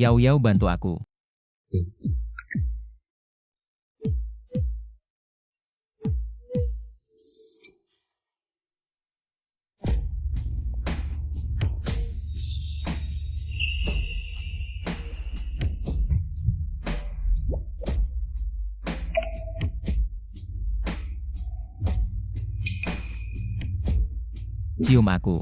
Yao Yao, bantu aku. Cium aku.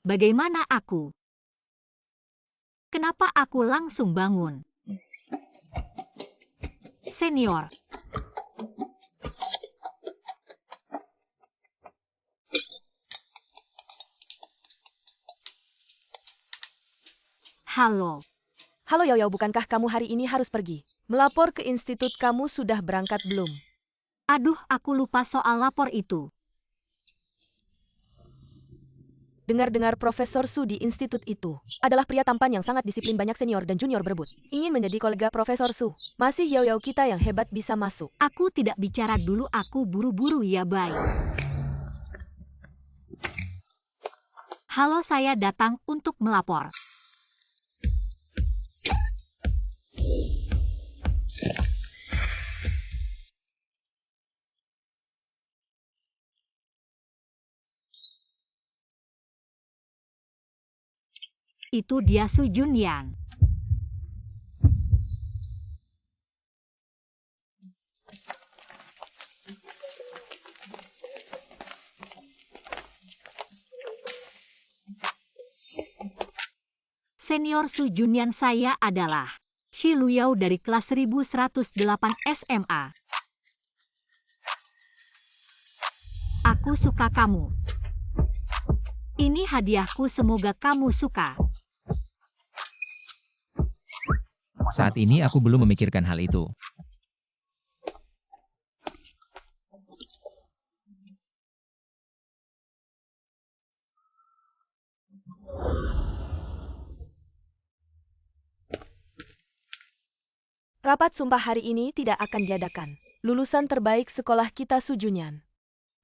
Bagaimana aku? Kenapa aku langsung bangun? Senior. Halo. Halo Yao Yao, bukankah kamu hari ini harus pergi? Melapor ke institut, kamu sudah berangkat belum? Aduh, aku lupa soal lapor itu. Dengar-dengar Profesor Su di institut itu adalah pria tampan yang sangat disiplin, banyak senior dan junior berebut ingin menjadi kolega Profesor Su. Masih Yao Yao kita yang hebat bisa masuk. Aku tidak bicara dulu, aku buru-buru ya, Bay. Halo, saya datang untuk melapor. Itu dia Su Junyan. Senior Su Junyan, saya adalah Shi Luyao dari kelas 1108 SMA. Aku suka kamu. Ini hadiahku, semoga kamu suka. Saat ini aku belum memikirkan hal itu. Rapat sumpah hari ini tidak akan diadakan. Lulusan terbaik sekolah kita Su Junyan.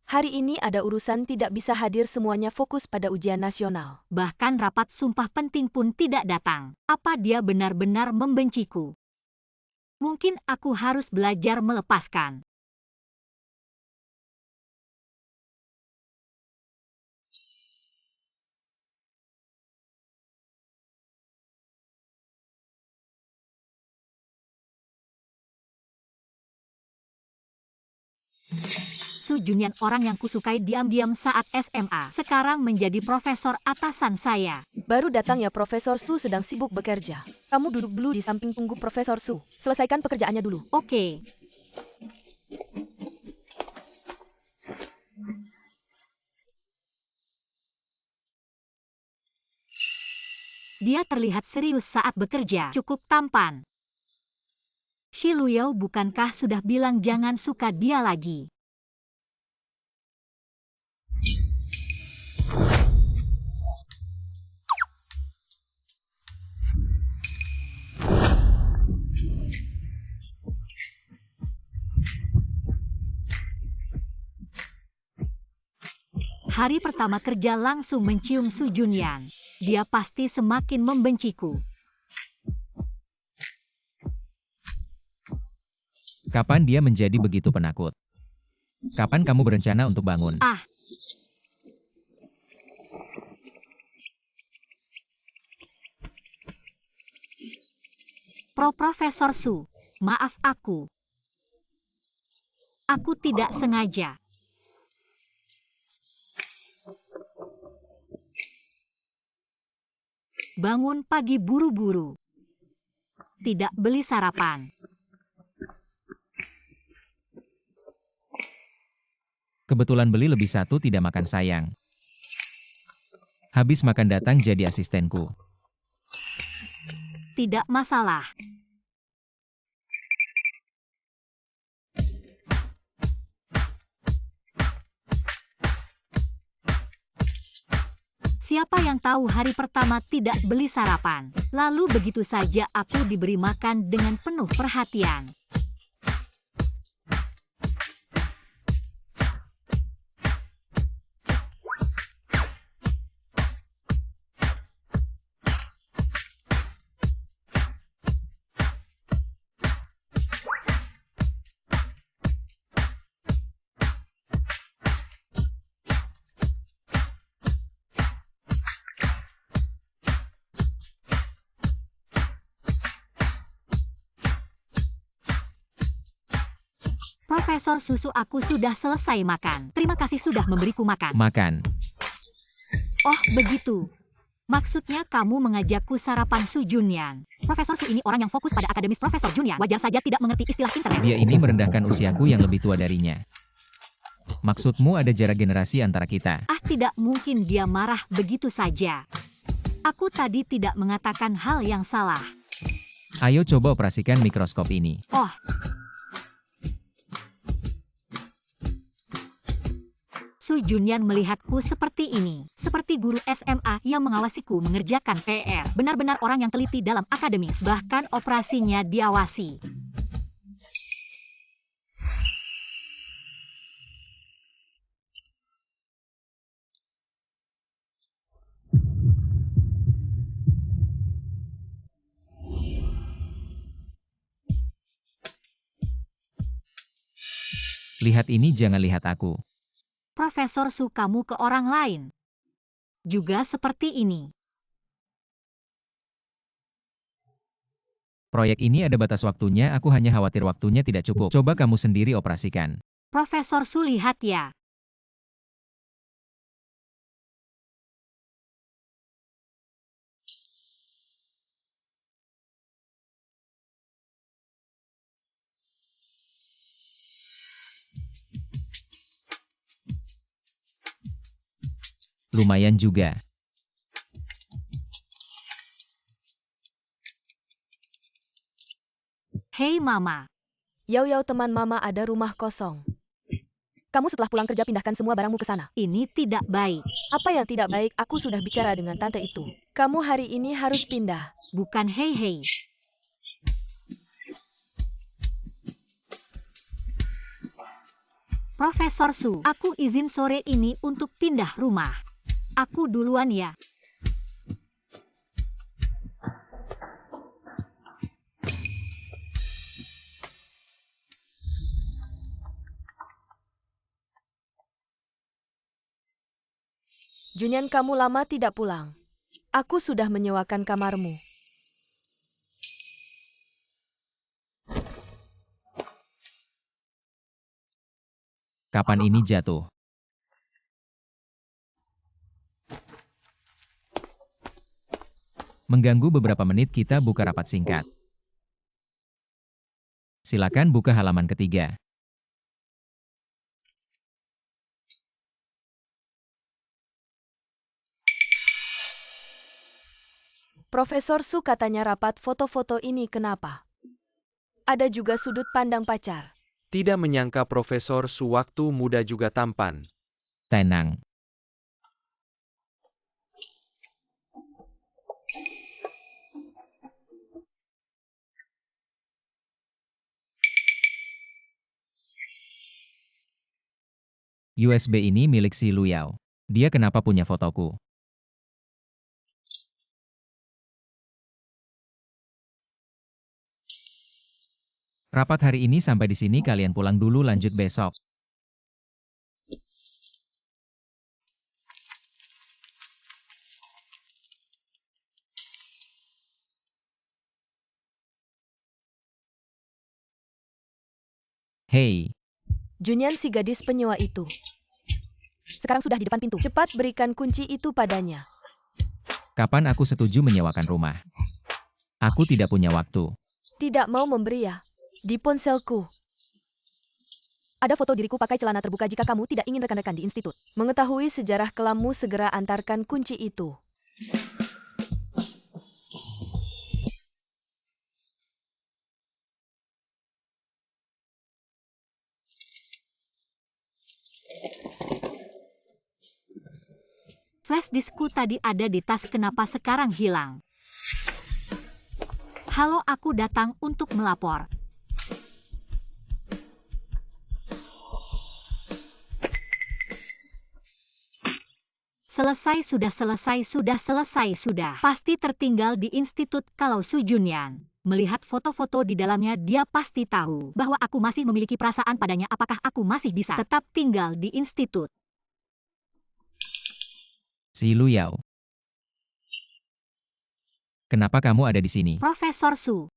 Hari ini ada urusan tidak bisa hadir, semuanya fokus pada ujian nasional. Bahkan rapat sumpah penting pun tidak datang. Apa dia benar-benar membenciku? Mungkin aku harus belajar melepaskan. Su Junyan, orang yang kusukai diam-diam saat SMA, sekarang menjadi profesor atasan saya. Baru datang ya, Profesor Su sedang sibuk bekerja. Kamu duduk dulu di samping, tunggu Profesor Su selesaikan pekerjaannya dulu. Oke. Dia terlihat serius saat bekerja, cukup tampan. Shi Luyao, bukankah sudah bilang jangan suka dia lagi? Hari pertama kerja langsung mencium Su Junyan. Dia pasti semakin membenciku. Kapan dia menjadi begitu penakut? Kapan kamu berencana untuk bangun? Profesor Su, maaf aku. Aku tidak sengaja. bangun pagi buru-buru. Tidak beli sarapan. Kebetulan beli lebih satu tidak makan sayang. Habis makan datang jadi asistenku. Tidak masalah. Siapa yang tahu hari pertama tidak beli sarapan? Lalu begitu saja aku diberi makan dengan penuh perhatian. Profesor Susu, aku sudah selesai makan. Terima kasih sudah memberiku makan. Makan. Oh, begitu. Maksudnya kamu mengajakku sarapan Su Junyan. Profesor Su ini orang yang fokus pada akademis Profesor Junyan. Wajar saja tidak mengerti istilah internet. Dia ini merendahkan usiaku yang lebih tua darinya. Maksudmu ada jarak generasi antara kita? Ah, tidak mungkin dia marah begitu saja. Aku tadi tidak mengatakan hal yang salah. Ayo coba operasikan mikroskop ini. Oh. Su Junyan melihatku seperti ini, seperti guru SMA yang mengawasiku mengerjakan PR. Benar-benar orang yang teliti dalam akademis, bahkan operasinya diawasi. Lihat ini, jangan lihat aku. Profesor Su, kamu ke orang lain. Juga seperti ini. Proyek ini ada batas waktunya, aku hanya khawatir waktunya tidak cukup. Coba kamu sendiri operasikan. Profesor Su, lihat ya. Lumayan juga. Hei Mama. Yao teman Mama, ada rumah kosong. Kamu setelah pulang kerja pindahkan semua barangmu ke sana. Ini tidak baik. Apa yang tidak baik? Aku sudah bicara dengan tante itu. Kamu hari ini harus pindah. Bukan hei. Profesor Su, aku izin sore ini untuk pindah rumah. Aku duluan ya. Junyan, kamu lama tidak pulang. Aku sudah menyewakan kamarmu. Kapan ini jatuh? Mengganggu beberapa menit, kita buka rapat singkat. Silakan buka halaman ketiga. Profesor Su katanya rapat foto-foto ini kenapa? Ada juga sudut pandang pacar. Tidak menyangka Profesor Su waktu muda juga tampan. Tenang. USB ini milik si Luyao. Dia kenapa punya fotoku? Rapat hari ini sampai di sini, kalian pulang dulu, lanjut besok. Hei. Junyan, si gadis penyewa itu. Sekarang sudah di depan pintu. Cepat berikan kunci itu padanya. Kapan aku setuju menyewakan rumah? Aku tidak punya waktu. Tidak mau memberi ya? Di ponselku. Ada foto diriku pakai celana terbuka jika kamu tidak ingin rekan-rekan di institut mengetahui sejarah kelammu, segera antarkan kunci itu. Flash diskku tadi ada di tas, kenapa sekarang hilang? Halo, aku datang untuk melapor. Selesai sudah. Pasti tertinggal di institut. Kalau Su Junyan melihat foto-foto di dalamnya, dia pasti tahu bahwa aku masih memiliki perasaan padanya. Apakah aku masih bisa tetap tinggal di institut? Si Lu Yao. Kenapa kamu ada di sini? Profesor Su.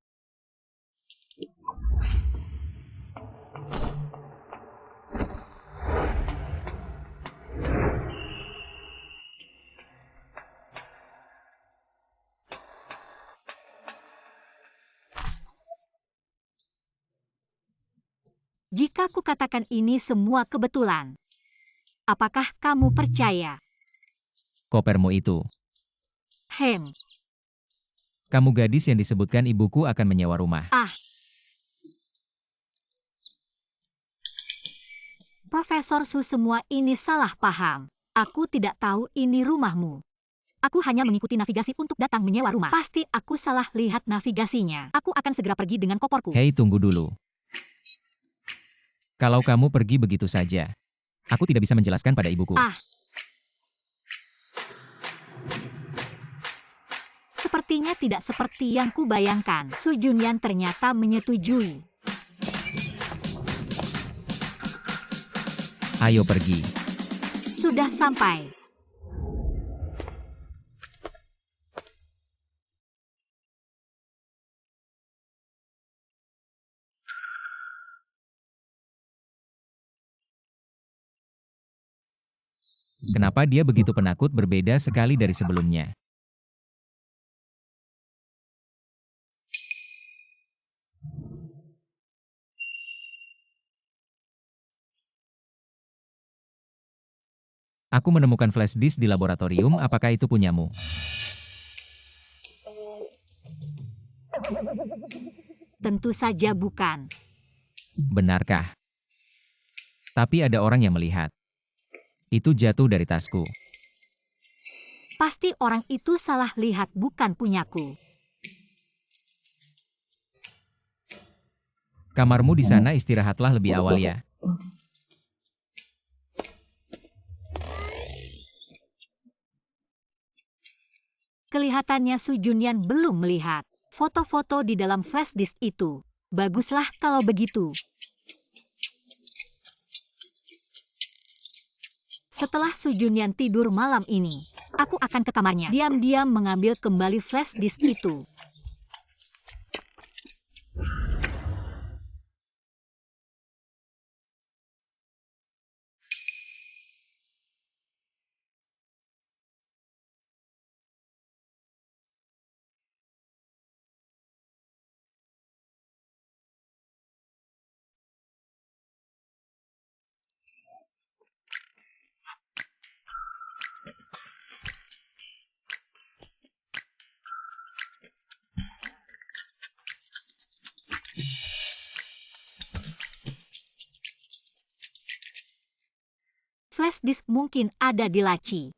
Jika kukatakan ini semua kebetulan, apakah kamu percaya? Kopermu itu. Kamu gadis yang disebutkan ibuku akan menyewa rumah. Profesor Su, semua ini salah paham. Aku tidak tahu ini rumahmu. Aku hanya mengikuti navigasi untuk datang menyewa rumah. Pasti aku salah lihat navigasinya. Aku akan segera pergi dengan koporku. Hei, tunggu dulu. Kalau kamu pergi begitu saja, aku tidak bisa menjelaskan pada ibuku. Sepertinya tidak seperti yang kubayangkan. Su Junyan ternyata menyetujui. Ayo pergi. Sudah sampai. Kenapa dia begitu penakut, berbeda sekali dari sebelumnya? Aku menemukan flash disk di laboratorium, apakah itu punyamu? Tentu saja bukan. Benarkah? Tapi ada orang yang melihat. Itu jatuh dari tasku. Pasti orang itu salah lihat, bukan punyaku. Kamarmu di sana, istirahatlah lebih awal ya. Kelihatannya Su Junyan belum melihat foto-foto di dalam flash disk itu. Baguslah kalau begitu. Setelah Su Junyan tidur malam ini, aku akan ke kamarnya, diam-diam mengambil kembali flash disk itu. Flash disk mungkin ada di laci.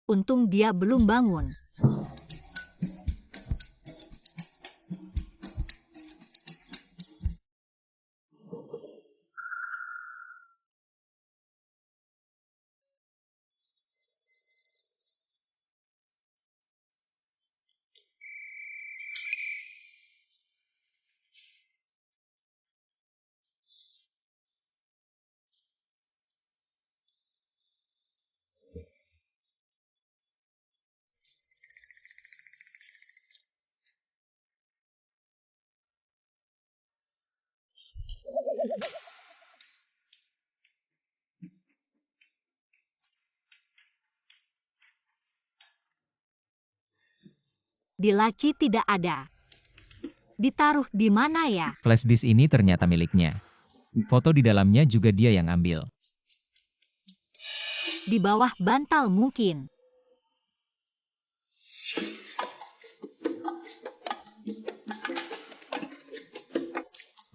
Untung dia belum bangun. Di laci tidak ada. Ditaruh di mana ya? Flash disk ini ternyata miliknya. Foto di dalamnya juga dia yang ambil. Di bawah bantal mungkin.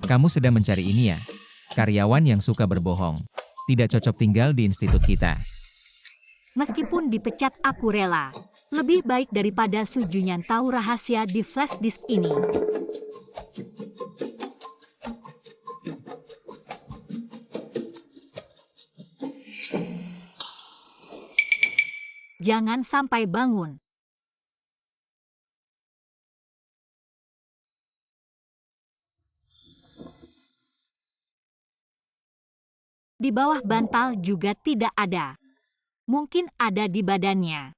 Kamu sedang mencari ini ya? Karyawan yang suka berbohong. Tidak cocok tinggal di institut kita. Meskipun dipecat aku rela. Lebih baik daripada Su Junyan tahu rahasia di flash disk ini. Jangan sampai bangun. Di bawah bantal juga tidak ada. Mungkin ada di badannya.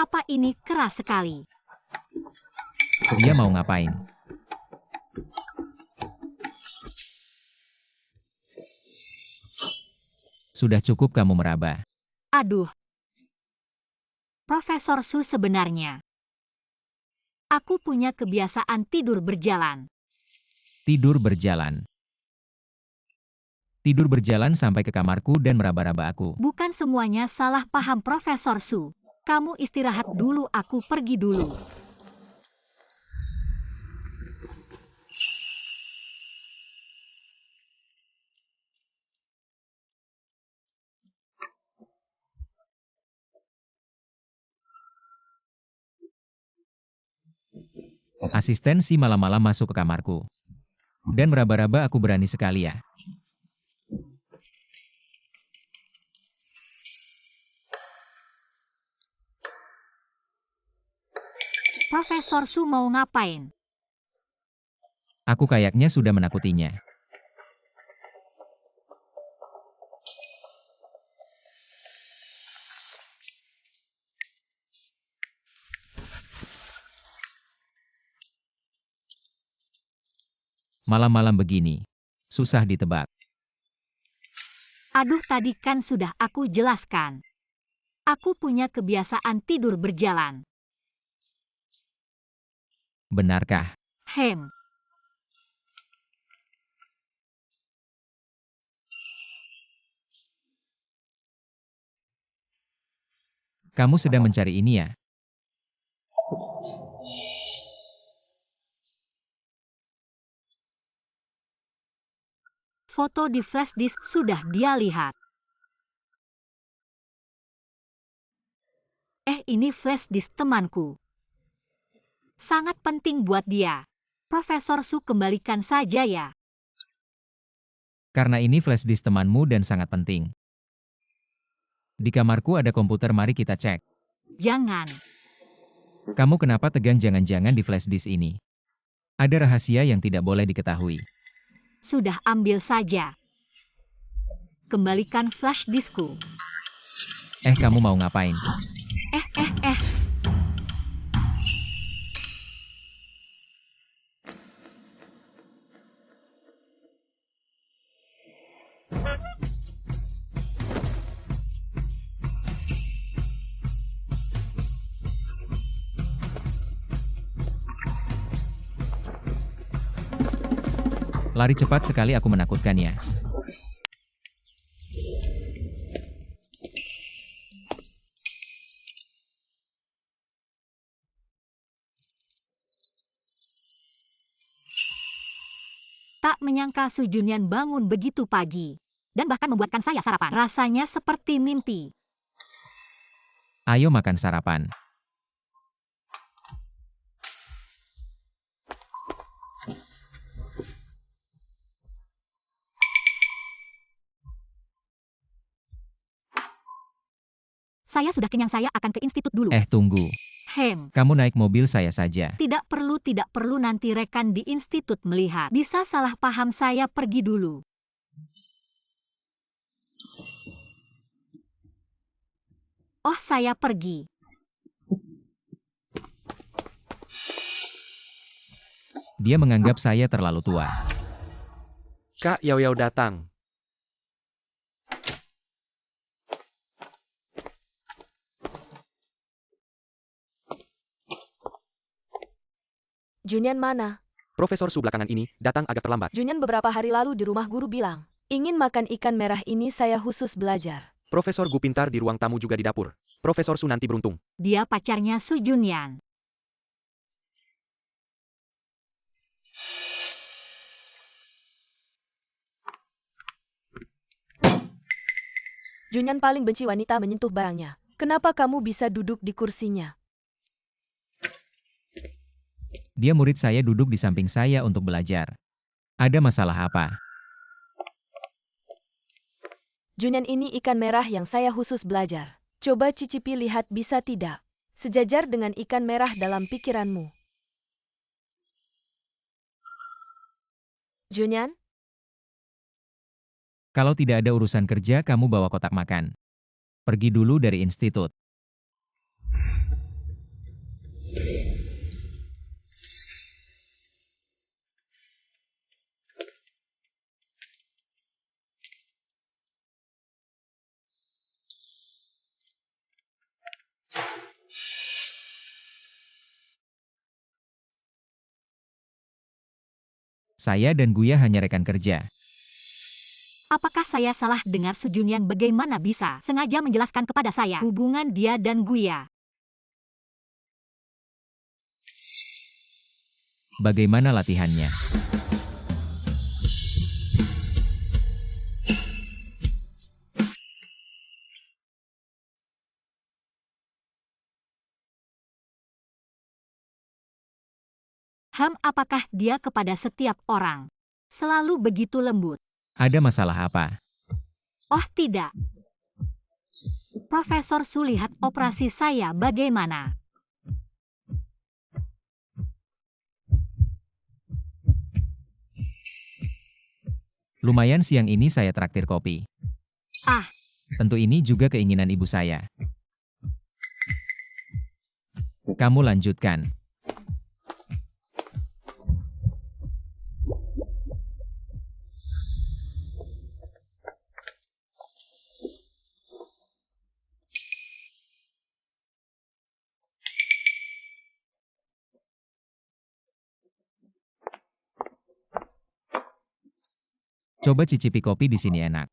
Apa ini keras sekali? Dia mau ngapain? Sudah cukup kamu meraba. Aduh. Profesor Su sebenarnya. Aku punya kebiasaan tidur berjalan. Tidur berjalan. Tidur berjalan sampai ke kamarku dan meraba-raba aku. Bukan semuanya salah paham Profesor Su. Kamu istirahat dulu, aku pergi dulu. Asisten si malam-malam masuk ke kamarku. Dan meraba-raba aku berani sekali ya. Profesor Su mau ngapain? Aku kayaknya sudah menakutinya. Malam-malam begini. Susah ditebak. Aduh, tadi kan sudah aku jelaskan. Aku punya kebiasaan tidur berjalan. Benarkah? Hem. Kamu sedang mencari ini ya? Foto di flash disk sudah dia lihat. Ini flash disk temanku. Sangat penting buat dia. Profesor Su kembalikan saja ya. Karena ini flash disk temanmu dan sangat penting. Di kamarku ada komputer, mari kita cek. Jangan. Kamu kenapa tegang? Jangan-jangan di flash disk ini ada rahasia yang tidak boleh diketahui. Sudah ambil saja. Kembalikan flash diskku. Kamu mau ngapain? Eh. Lari cepat sekali, aku menakutkannya. Tak menyangka Su Junyan bangun begitu pagi. Dan bahkan membuatkan saya sarapan. Rasanya seperti mimpi. Ayo makan sarapan. Saya sudah kenyang, saya akan ke institut dulu. Tunggu. Kamu naik mobil saya saja. Tidak perlu, nanti rekan di institut melihat. Bisa salah paham, saya pergi dulu. Oh, saya pergi. Dia menganggap saya terlalu tua. Kak Yao Yao datang. Junyan mana? Profesor Su belakangan ini datang agak terlambat. Junyan beberapa hari lalu di rumah guru bilang, ingin makan ikan merah ini, saya khusus belajar. Profesor Gu pintar di ruang tamu juga di dapur. Profesor Su nanti beruntung. Dia pacarnya Su Junyan. Junyan paling benci wanita menyentuh barangnya. Kenapa kamu bisa duduk di kursinya? Dia murid saya duduk di samping saya untuk belajar. Ada masalah apa? Junyan, ini ikan merah yang saya khusus belajar. Coba cicipi, lihat bisa tidak? Sejajar dengan ikan merah dalam pikiranmu. Junyan? Kalau tidak ada urusan kerja, kamu bawa kotak makan. Pergi dulu dari institut. Saya dan Guya hanya rekan kerja. Apakah saya salah dengar? Su Junyan bagaimana bisa sengaja menjelaskan kepada saya hubungan dia dan Guya? Bagaimana latihannya? Apakah dia kepada setiap orang selalu begitu lembut? Ada masalah apa? Oh tidak. Profesor Su, lihat operasi saya bagaimana. Lumayan, siang ini saya traktir kopi. Ah. Tentu ini juga keinginan ibu saya. Kamu lanjutkan. Coba cicipi kopi di sini, enak.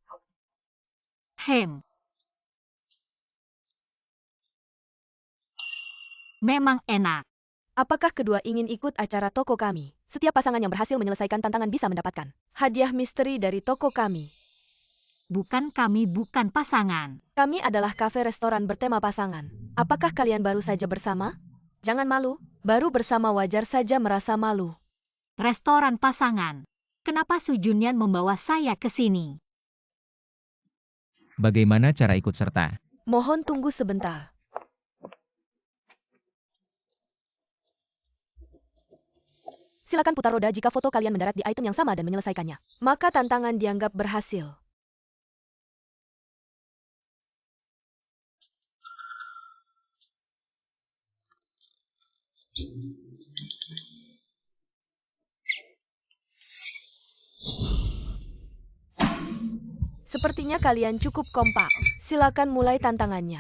Memang enak. Apakah kedua ingin ikut acara toko kami? Setiap pasangan yang berhasil menyelesaikan tantangan bisa mendapatkan hadiah misteri dari toko kami. Bukan, kami bukan pasangan. Kami adalah kafe restoran bertema pasangan. Apakah kalian baru saja bersama? Jangan malu, baru bersama wajar saja merasa malu. Restoran pasangan. Kenapa Su Junyan membawa saya ke sini? Bagaimana cara ikut serta? Mohon tunggu sebentar. Silakan putar roda jika foto kalian mendarat di item yang sama dan menyelesaikannya. Maka tantangan dianggap berhasil. Sepertinya kalian cukup kompak. Silakan mulai tantangannya.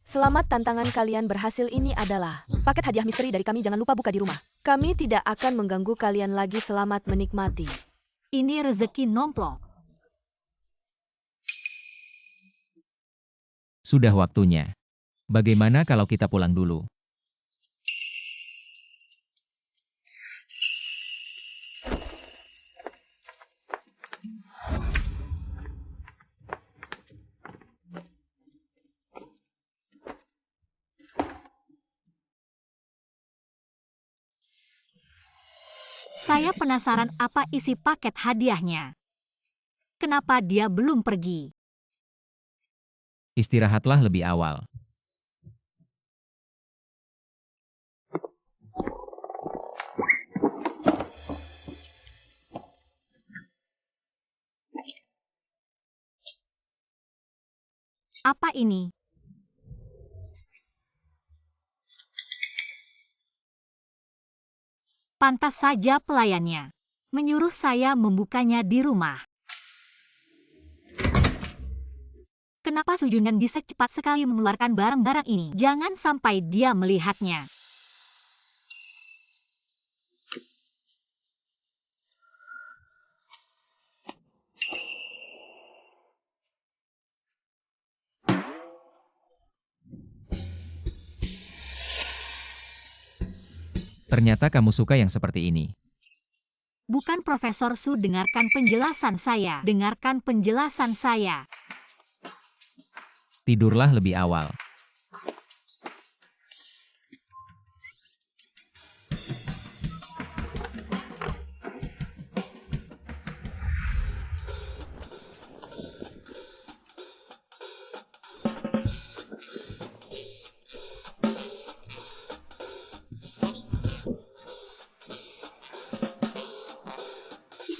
Selamat, tantangan kalian berhasil. Ini adalah paket hadiah misteri dari kami. Jangan lupa buka di rumah. Kami tidak akan mengganggu kalian lagi. Selamat menikmati. Ini rezeki nomplok. Sudah waktunya. Bagaimana kalau kita pulang dulu? Saya penasaran apa isi paket hadiahnya. Kenapa dia belum pergi? Istirahatlah lebih awal. Apa ini? Pantas saja pelayannya menyuruh saya membukanya di rumah. Kenapa Su Junyan bisa cepat sekali mengeluarkan barang-barang ini? Jangan sampai dia melihatnya. Ternyata kamu suka yang seperti ini. Bukan Profesor Su, dengarkan penjelasan saya. Dengarkan penjelasan saya. Tidurlah lebih awal.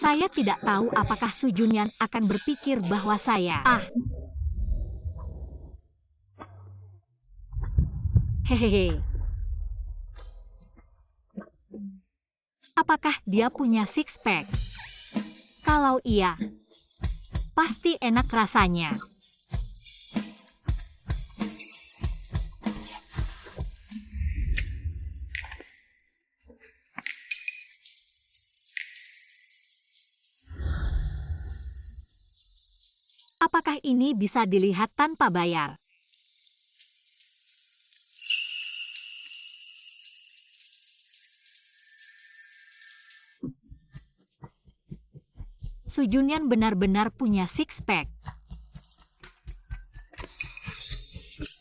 Saya tidak tahu apakah Su Junyan akan berpikir bahwa saya Hehehe. Apakah dia punya six pack? Kalau iya, pasti enak rasanya. Apakah ini bisa dilihat tanpa bayar? Su Junyan benar-benar punya six pack.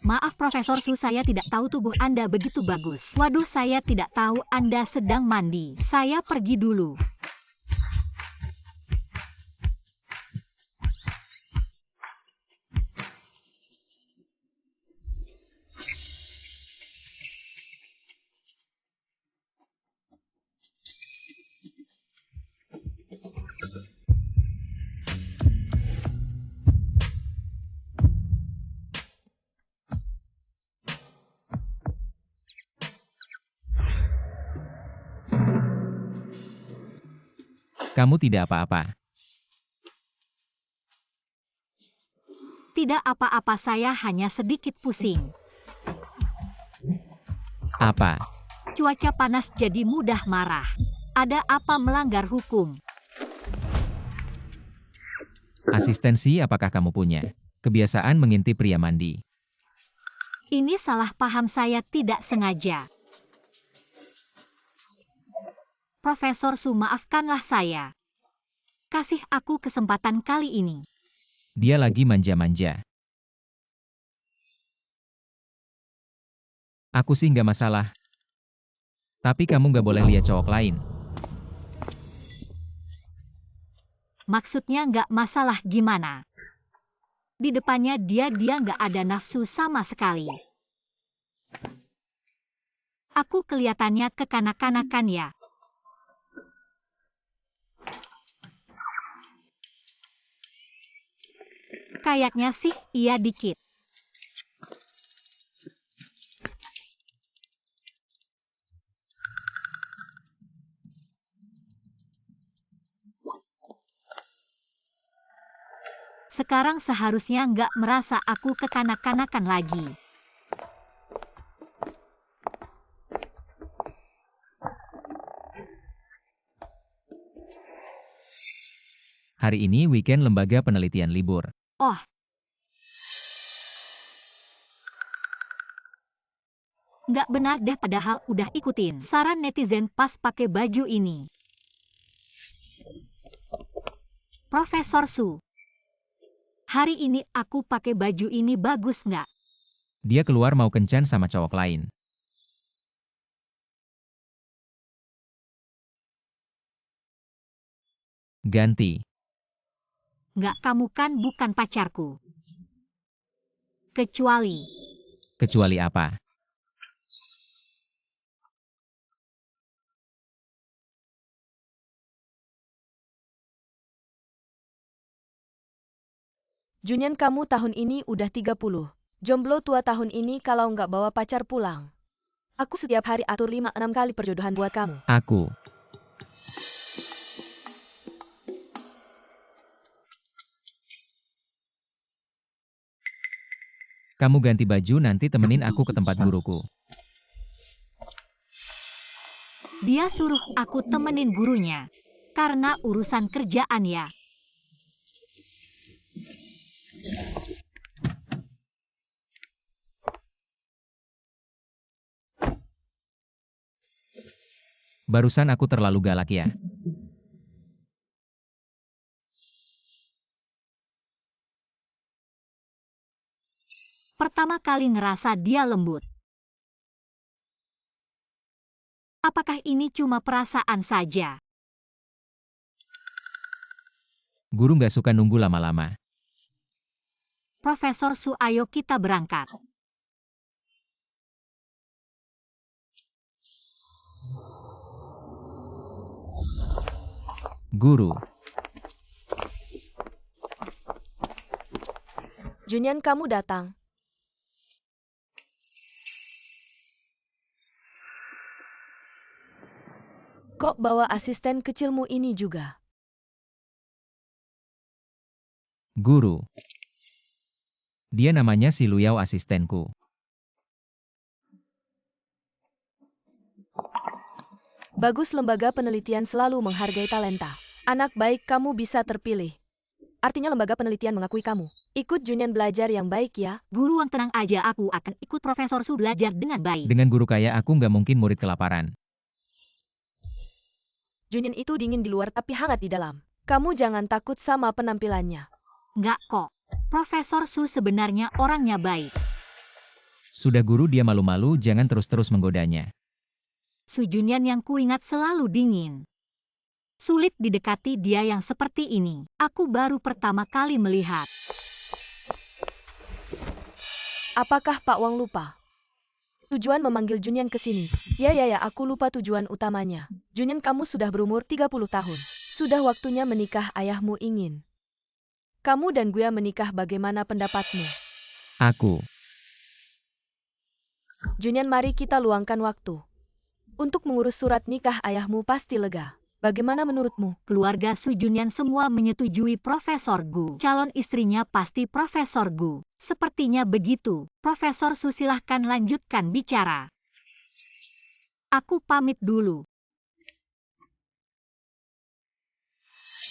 Maaf Profesor Su, saya tidak tahu tubuh Anda begitu bagus. Waduh, saya tidak tahu Anda sedang mandi. Saya pergi dulu. Kamu tidak apa-apa. Tidak apa-apa, saya hanya sedikit pusing. Apa? Cuaca panas jadi mudah marah. Ada apa, melanggar hukum? Asistensi apakah kamu punya? Kebiasaan mengintip pria mandi. Ini salah paham, saya tidak sengaja. Profesor Su, maafkanlah saya. Kasih aku kesempatan kali ini. Dia lagi manja-manja. Aku sih nggak masalah. Tapi kamu nggak boleh lihat cowok lain. Maksudnya nggak masalah gimana? Di depannya dia nggak ada nafsu sama sekali. Aku kelihatannya kekanak-kanakan ya. Kayaknya sih iya dikit. Sekarang seharusnya nggak merasa aku kekanak-kanakan lagi. Hari ini weekend lembaga penelitian libur. Oh. Nggak benar deh, padahal udah ikutin saran netizen pas pakai baju ini. Profesor Su, hari ini aku pakai baju ini bagus nggak? Dia keluar mau kencan sama cowok lain. Ganti. Nggak, kamu kan bukan pacarku. Kecuali, Kecuali apa? Junyan, kamu tahun ini udah 30. Jomblo tua tahun ini kalau nggak bawa pacar pulang. Aku setiap hari atur 5-6 kali perjodohan buat kamu. Aku. Kamu ganti baju, nanti temenin aku ke tempat guruku. dia suruh aku temenin gurunya. Karena urusan kerjaan ya. Barusan aku terlalu galak ya. Pertama kali ngerasa dia lembut. Apakah ini cuma perasaan saja? Guru nggak suka nunggu lama-lama. Profesor Su, ayo kita berangkat. Guru. Junyan, kamu datang. Kok bawa asisten kecilmu ini juga? Guru. Dia namanya si Luyao, asistenku. Bagus, lembaga penelitian selalu menghargai talenta. Anak baik, kamu bisa terpilih. Artinya lembaga penelitian mengakui kamu. Ikut Junyan belajar yang baik ya. Guru, yang tenang aja, aku akan ikut Profesor Su belajar dengan baik. Dengan guru kayak aku nggak mungkin murid kelaparan. Junyan itu dingin di luar tapi hangat di dalam. Kamu jangan takut sama penampilannya. Nggak kok. Profesor Su sebenarnya orangnya baik. Sudah guru, dia malu-malu, jangan terus-terus menggodanya. Su Junyan yang kuingat selalu dingin. Sulit didekati dia yang seperti ini. Aku baru pertama kali melihat. Apakah Pak Wang lupa? Tujuan memanggil Junyan ke sini. Ya, aku lupa tujuan utamanya. Junyan, kamu sudah berumur 30 tahun. Sudah waktunya menikah, ayahmu ingin. Kamu dan Guya menikah, bagaimana pendapatmu? Aku. Junyan, mari kita luangkan waktu. Untuk mengurus surat nikah ayahmu, pasti lega. Bagaimana menurutmu? Keluarga Su Junyan semua menyetujui Profesor Gu. Calon istrinya pasti Profesor Gu. Sepertinya begitu. Profesor Su, silahkan lanjutkan bicara. Aku pamit dulu.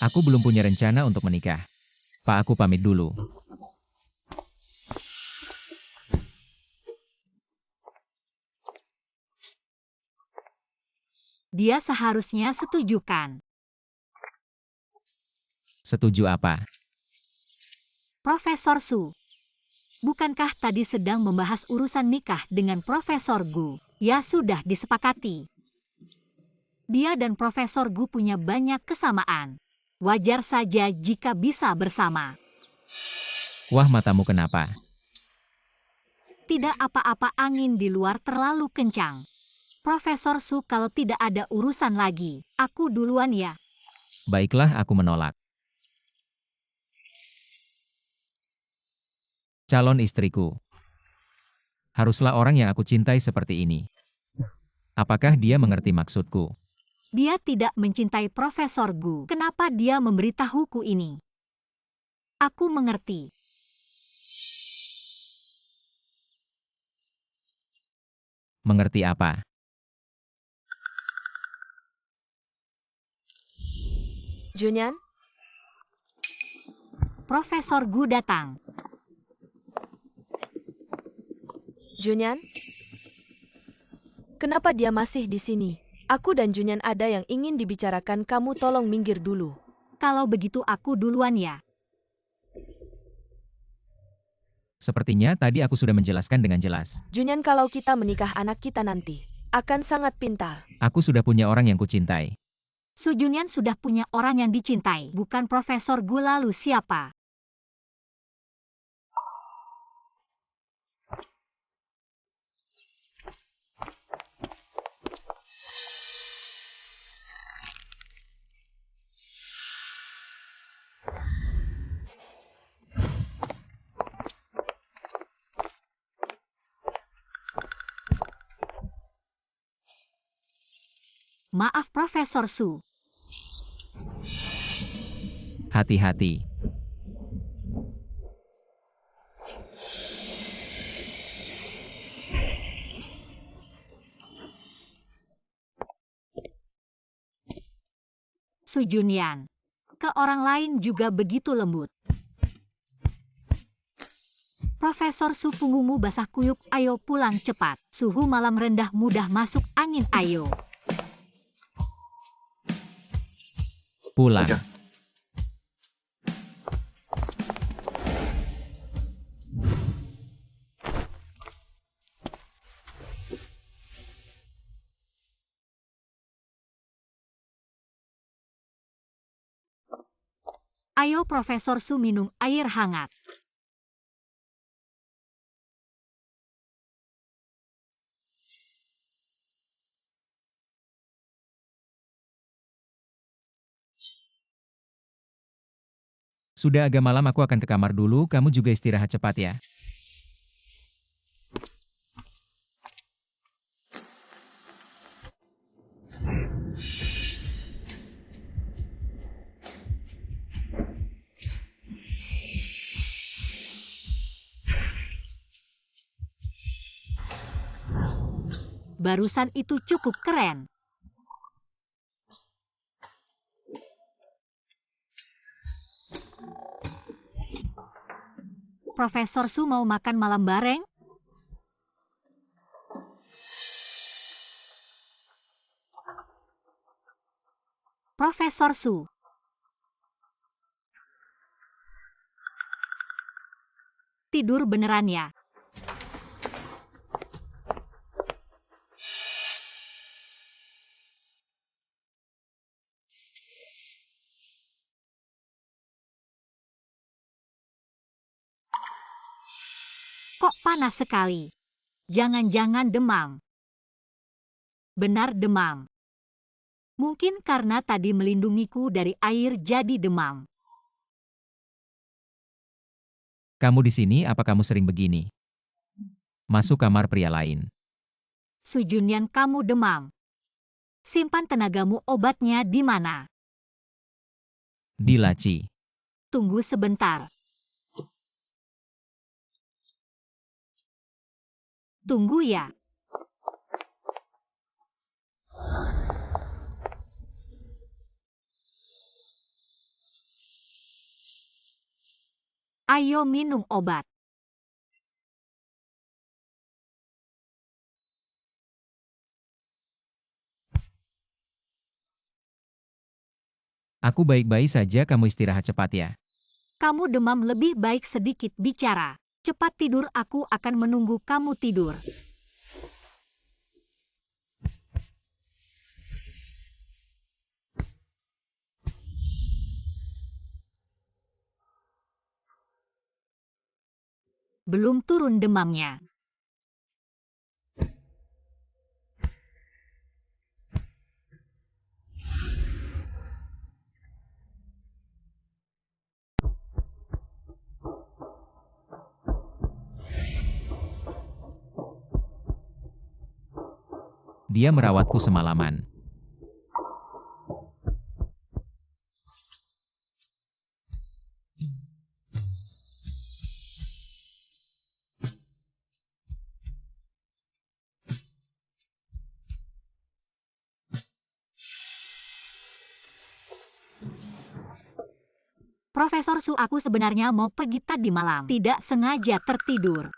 Aku belum punya rencana untuk menikah. Pak, aku pamit dulu. Dia seharusnya setujukan. Setuju apa? Profesor Su, bukankah tadi sedang membahas urusan nikah dengan Profesor Gu? Ya, sudah disepakati. Dia dan Profesor Gu punya banyak kesamaan. Wajar saja jika bisa bersama. Wah, matamu kenapa? Tidak apa-apa, angin di luar terlalu kencang. Profesor Su, kalau tidak ada urusan lagi, aku duluan ya. Baiklah, aku menolak. Calon istriku. Haruslah orang yang aku cintai seperti ini. Apakah dia mengerti maksudku? Dia tidak mencintai Profesor Gu. Kenapa dia memberitahuku ini? Aku mengerti. Mengerti apa? Junyan, Profesor Gu datang. Junyan? Kenapa dia masih di sini? Aku dan Junyan ada yang ingin dibicarakan, kamu tolong minggir dulu. Kalau begitu aku duluan ya. Sepertinya tadi aku sudah menjelaskan dengan jelas. Junyan, kalau kita menikah anak kita nanti akan sangat pintar. Aku sudah punya orang yang kucintai. Su Junyan sudah punya orang yang dicintai, bukan Profesor Gu, lalu siapa? Maaf Profesor Su. Hati-hati. Su Junyan. Ke orang lain juga begitu lembut. Profesor Su, punggungmu basah kuyup, ayo pulang cepat. Suhu malam rendah, mudah masuk angin, ayo. Pulang. Ayo Profesor Su, minum air hangat. Sudah agak malam, aku akan ke kamar dulu, kamu juga istirahat cepat ya. Barusan itu cukup keren. Profesor Su mau makan malam bareng? Profesor Su. Tidur beneran ya? Kok panas sekali? Jangan-jangan demam. Benar demam. Mungkin karena tadi melindungiku dari air jadi demam. Kamu di sini, apa kamu sering begini? Masuk kamar pria lain. Su Junyan, kamu demam. Simpan tenagamu, obatnya di mana? Di laci. Tunggu sebentar. Tunggu ya. Ayo minum obat. Aku baik-baik saja, kamu istirahat cepat ya. Kamu demam, lebih baik sedikit bicara. Cepat tidur, aku akan menunggu kamu tidur. Belum turun demamnya. Dia merawatku semalaman. Profesor Su, aku sebenarnya mau pergi tadi malam. Tidak sengaja tertidur.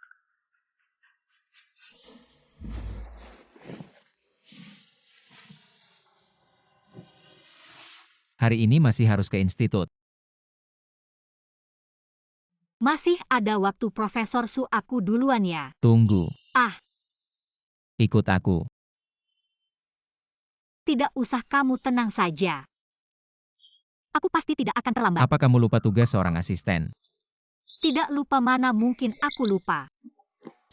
Hari ini masih harus ke institut. Masih ada waktu Profesor Su, aku duluan ya. Tunggu. Ah. Ikut aku. Tidak usah, kamu tenang saja. Aku pasti tidak akan terlambat. Apa kamu lupa tugas seorang asisten? Tidak lupa, mana mungkin aku lupa.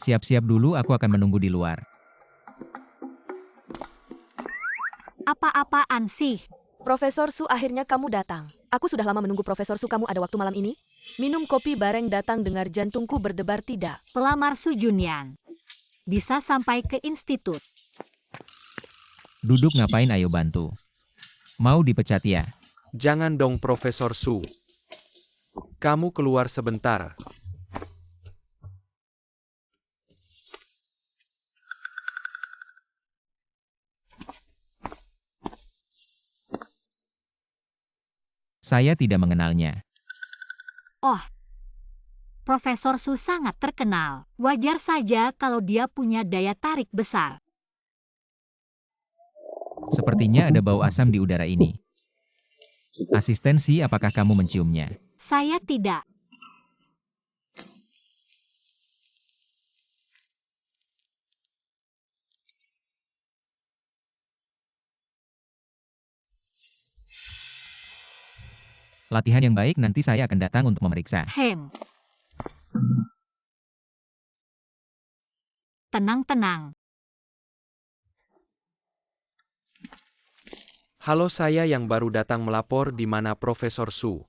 Siap-siap dulu, aku akan menunggu di luar. Apa-apaan sih? Profesor Su, akhirnya kamu datang. Aku sudah lama menunggu Profesor Su. Kamu ada waktu malam ini? Minum kopi bareng, datang dengar jantungku berdebar tidak? Pelamar Su Junyan. Bisa sampai ke institut. Duduk ngapain, ayo bantu. Mau dipecat ya? Jangan dong Profesor Su. Kamu keluar sebentar. Saya tidak mengenalnya. Oh, Profesor Su sangat terkenal. Wajar saja kalau dia punya daya tarik besar. Sepertinya ada bau asam di udara ini. Asistensi, apakah kamu menciumnya? Saya tidak. Latihan yang baik, nanti saya akan datang untuk memeriksa. Tenang-tenang. Halo, saya yang baru datang melapor di mana Profesor Su.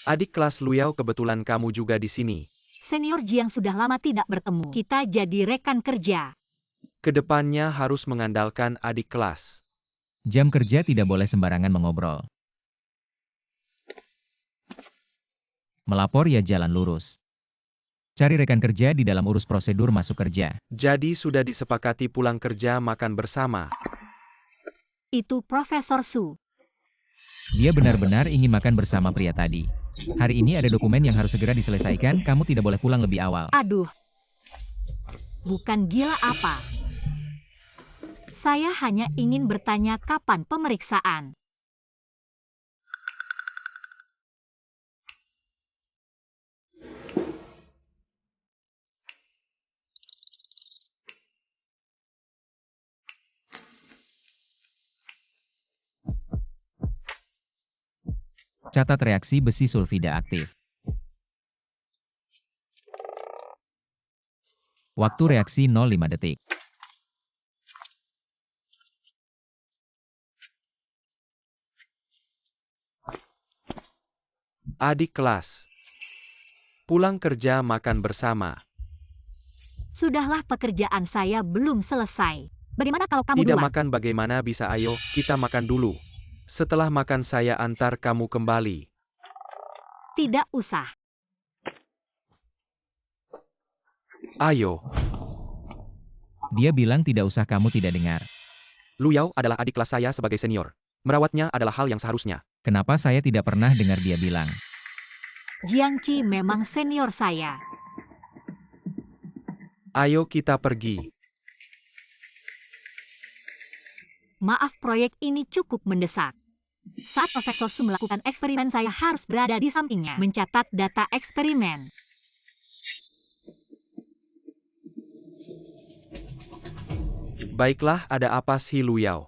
Adik kelas Luyao, kebetulan kamu juga di sini. Senior Jiang sudah lama tidak bertemu. Kita jadi rekan kerja. Kedepannya harus mengandalkan adik kelas. Jam kerja tidak boleh sembarangan mengobrol. Melapor ya jalan lurus. Cari rekan kerja di dalam urus prosedur masuk kerja. Jadi sudah disepakati pulang kerja makan bersama. Itu Profesor Su. Dia benar-benar ingin makan bersama pria tadi. Hari ini ada dokumen yang harus segera diselesaikan, kamu tidak boleh pulang lebih awal. Aduh. Bukan gila apa? Saya hanya ingin bertanya kapan pemeriksaan. Catat reaksi besi sulfida aktif. Waktu reaksi 0,5 detik. Adik kelas. Pulang kerja makan bersama. Sudahlah, pekerjaan saya belum selesai. Bagaimana kalau kamu Tidak duluan? makan bagaimana bisa, ayo, kita makan dulu. Setelah makan saya antar kamu kembali. Tidak usah. Ayo. Dia bilang tidak usah, kamu tidak dengar. Luyao adalah adik kelas saya sebagai senior. Merawatnya adalah hal yang seharusnya. Kenapa saya tidak pernah dengar dia bilang? Jiang Qi memang senior saya. Ayo kita pergi. Maaf, proyek ini cukup mendesak. Saat Profesor Su melakukan eksperimen, saya harus berada di sampingnya, mencatat data eksperimen. Baiklah, ada apa sih Luyao?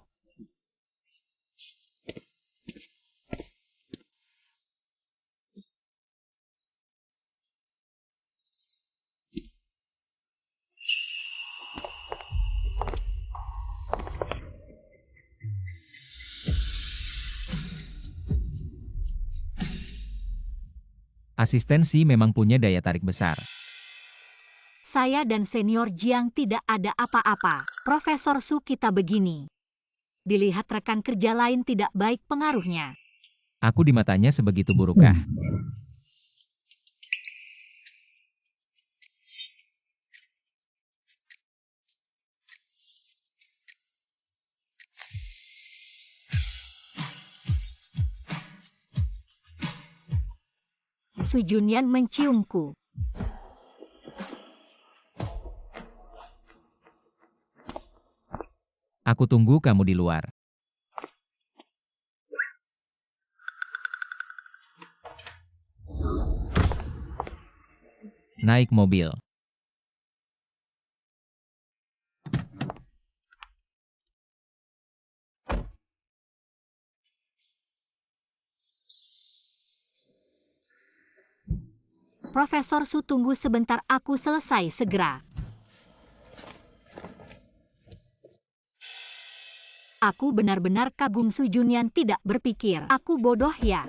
Asistensi memang punya daya tarik besar. Saya dan senior Jiang tidak ada apa-apa. Profesor Su, kita begini. Dilihat rekan kerja lain tidak baik pengaruhnya. Aku di matanya sebegitu burukkah? Su Junyan menciumku. Aku tunggu kamu di luar. Naik mobil. Profesor Su, tunggu sebentar, aku selesai segera. Aku benar-benar kagum. Su Junyan tidak berpikir aku bodoh ya.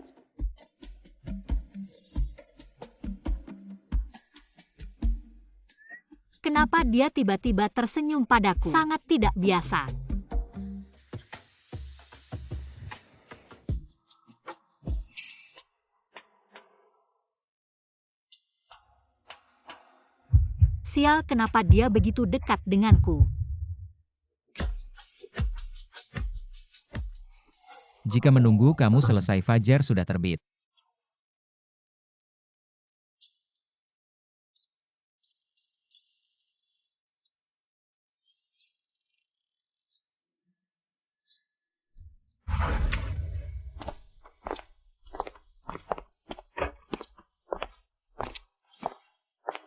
Kenapa dia tiba-tiba tersenyum padaku? Sangat tidak biasa. Sial, kenapa dia begitu dekat denganku? Jika menunggu kamu selesai, fajar sudah terbit.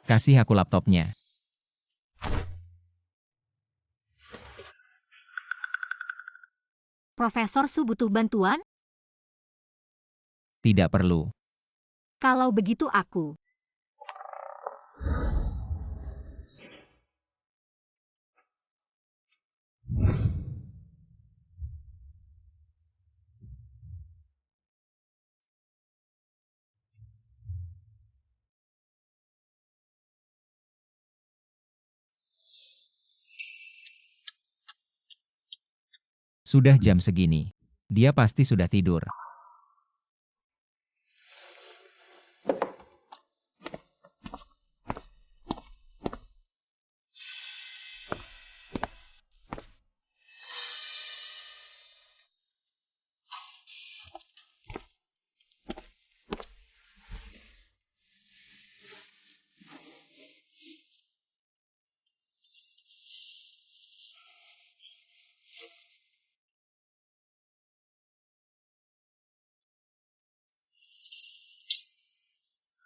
Kasih aku laptopnya. Profesor Su butuh bantuan? Tidak perlu. Kalau begitu aku. Sudah jam segini. Dia pasti sudah tidur.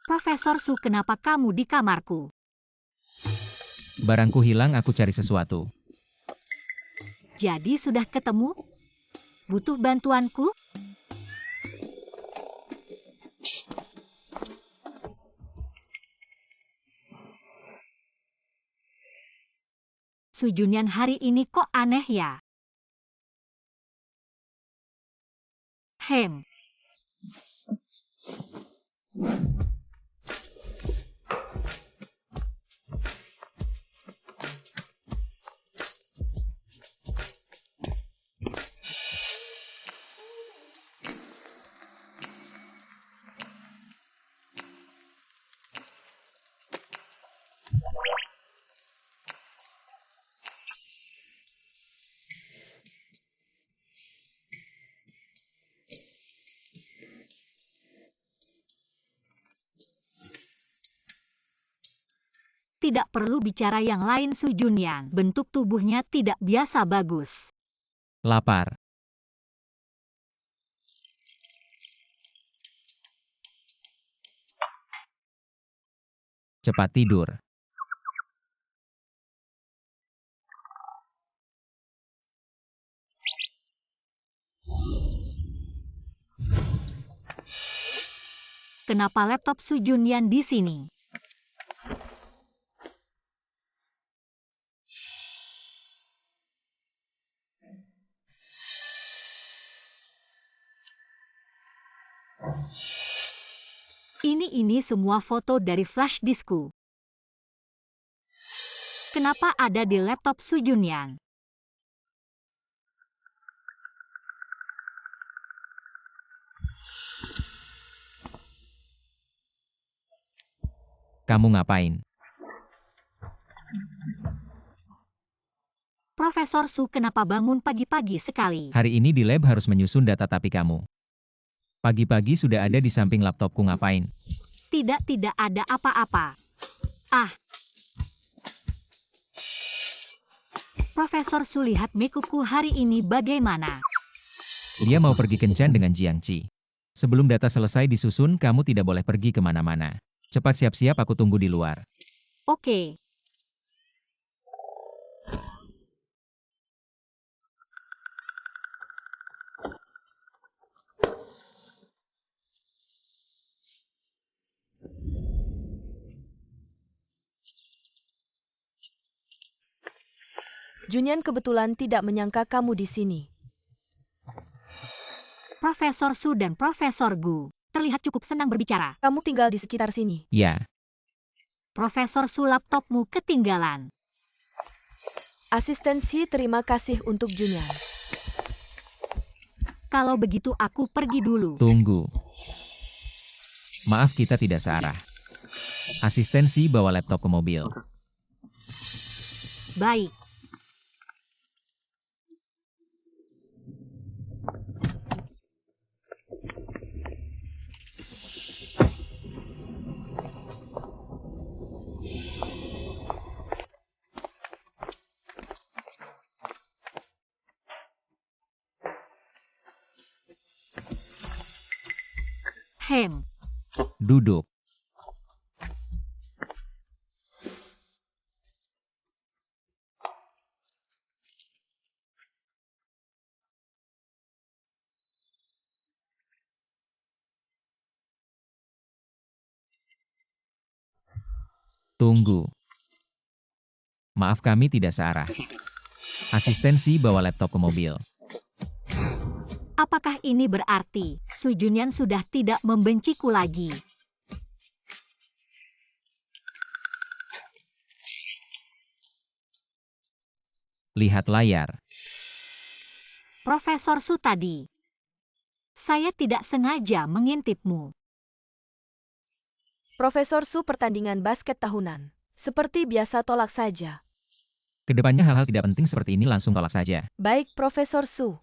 Profesor Su, kenapa kamu di kamarku? Barangku hilang, aku cari sesuatu. Jadi sudah ketemu? Butuh bantuanku? Su Junyan hari ini kok aneh ya? Hem. Tidak perlu bicara yang lain. Su Junyan, bentuk tubuhnya tidak biasa bagus. Lapar. Cepat tidur. Kenapa laptop Su Junyan di sini? Ini semua foto dari flash diskku. Kenapa ada di laptop Su Junyan? Kamu ngapain? Profesor Su, kenapa bangun pagi-pagi sekali? Hari ini di lab harus menyusun data, tapi kamu pagi-pagi sudah ada di samping laptopku, ngapain? Tidak ada apa-apa. Ah. Profesor Su, lihat makeup-ku hari ini bagaimana? Dia mau pergi kencan dengan Jiangqi. Sebelum data selesai disusun, kamu tidak boleh pergi kemana-mana. Cepat siap-siap, aku tunggu di luar. Oke. Junyan kebetulan tidak menyangka kamu di sini. Profesor Su dan Profesor Gu terlihat cukup senang berbicara. Kamu tinggal di sekitar sini. Ya, Profesor Su, laptopmu ketinggalan. Asistensi terima kasih untuk Junyan. Kalau begitu aku pergi dulu. tunggu. Maaf, kita tidak searah. Asistensi bawa laptop ke mobil. Baik. Hem. Duduk. Tunggu. Maaf, kami tidak searah. Asistensi bawa laptop ke mobil. Apakah ini berarti Su Junyan sudah tidak membenciku lagi? Lihat layar. Profesor Su tadi. Saya tidak sengaja mengintipmu. Profesor Su, pertandingan basket tahunan. Seperti biasa, tolak saja. Kedepannya hal-hal tidak penting seperti ini langsung tolak saja. Baik, Profesor Su.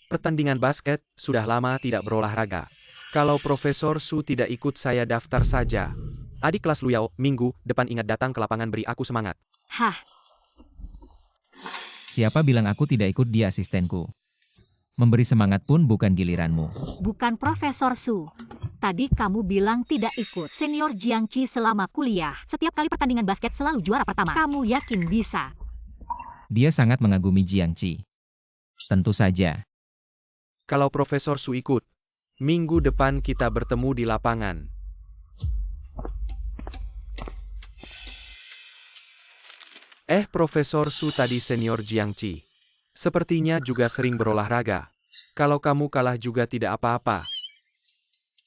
Pertandingan basket, sudah lama tidak berolahraga. Kalau Profesor Su tidak ikut, saya daftar saja. Adik kelas Luyao, minggu depan ingat datang ke lapangan, beri aku semangat. Hah, Siapa bilang aku tidak ikut, dia asistenku. Memberi semangat pun bukan giliranmu. bukan Profesor Su. Tadi kamu bilang tidak ikut senior Jiangqi selama kuliah. Setiap kali pertandingan basket selalu juara pertama. Kamu yakin bisa? Dia sangat mengagumi Jiangqi. Tentu saja. Kalau Profesor Su ikut, minggu depan kita bertemu di lapangan. Profesor Su tadi senior Jiangqi. Sepertinya juga sering berolahraga. Kalau kamu kalah juga tidak apa-apa.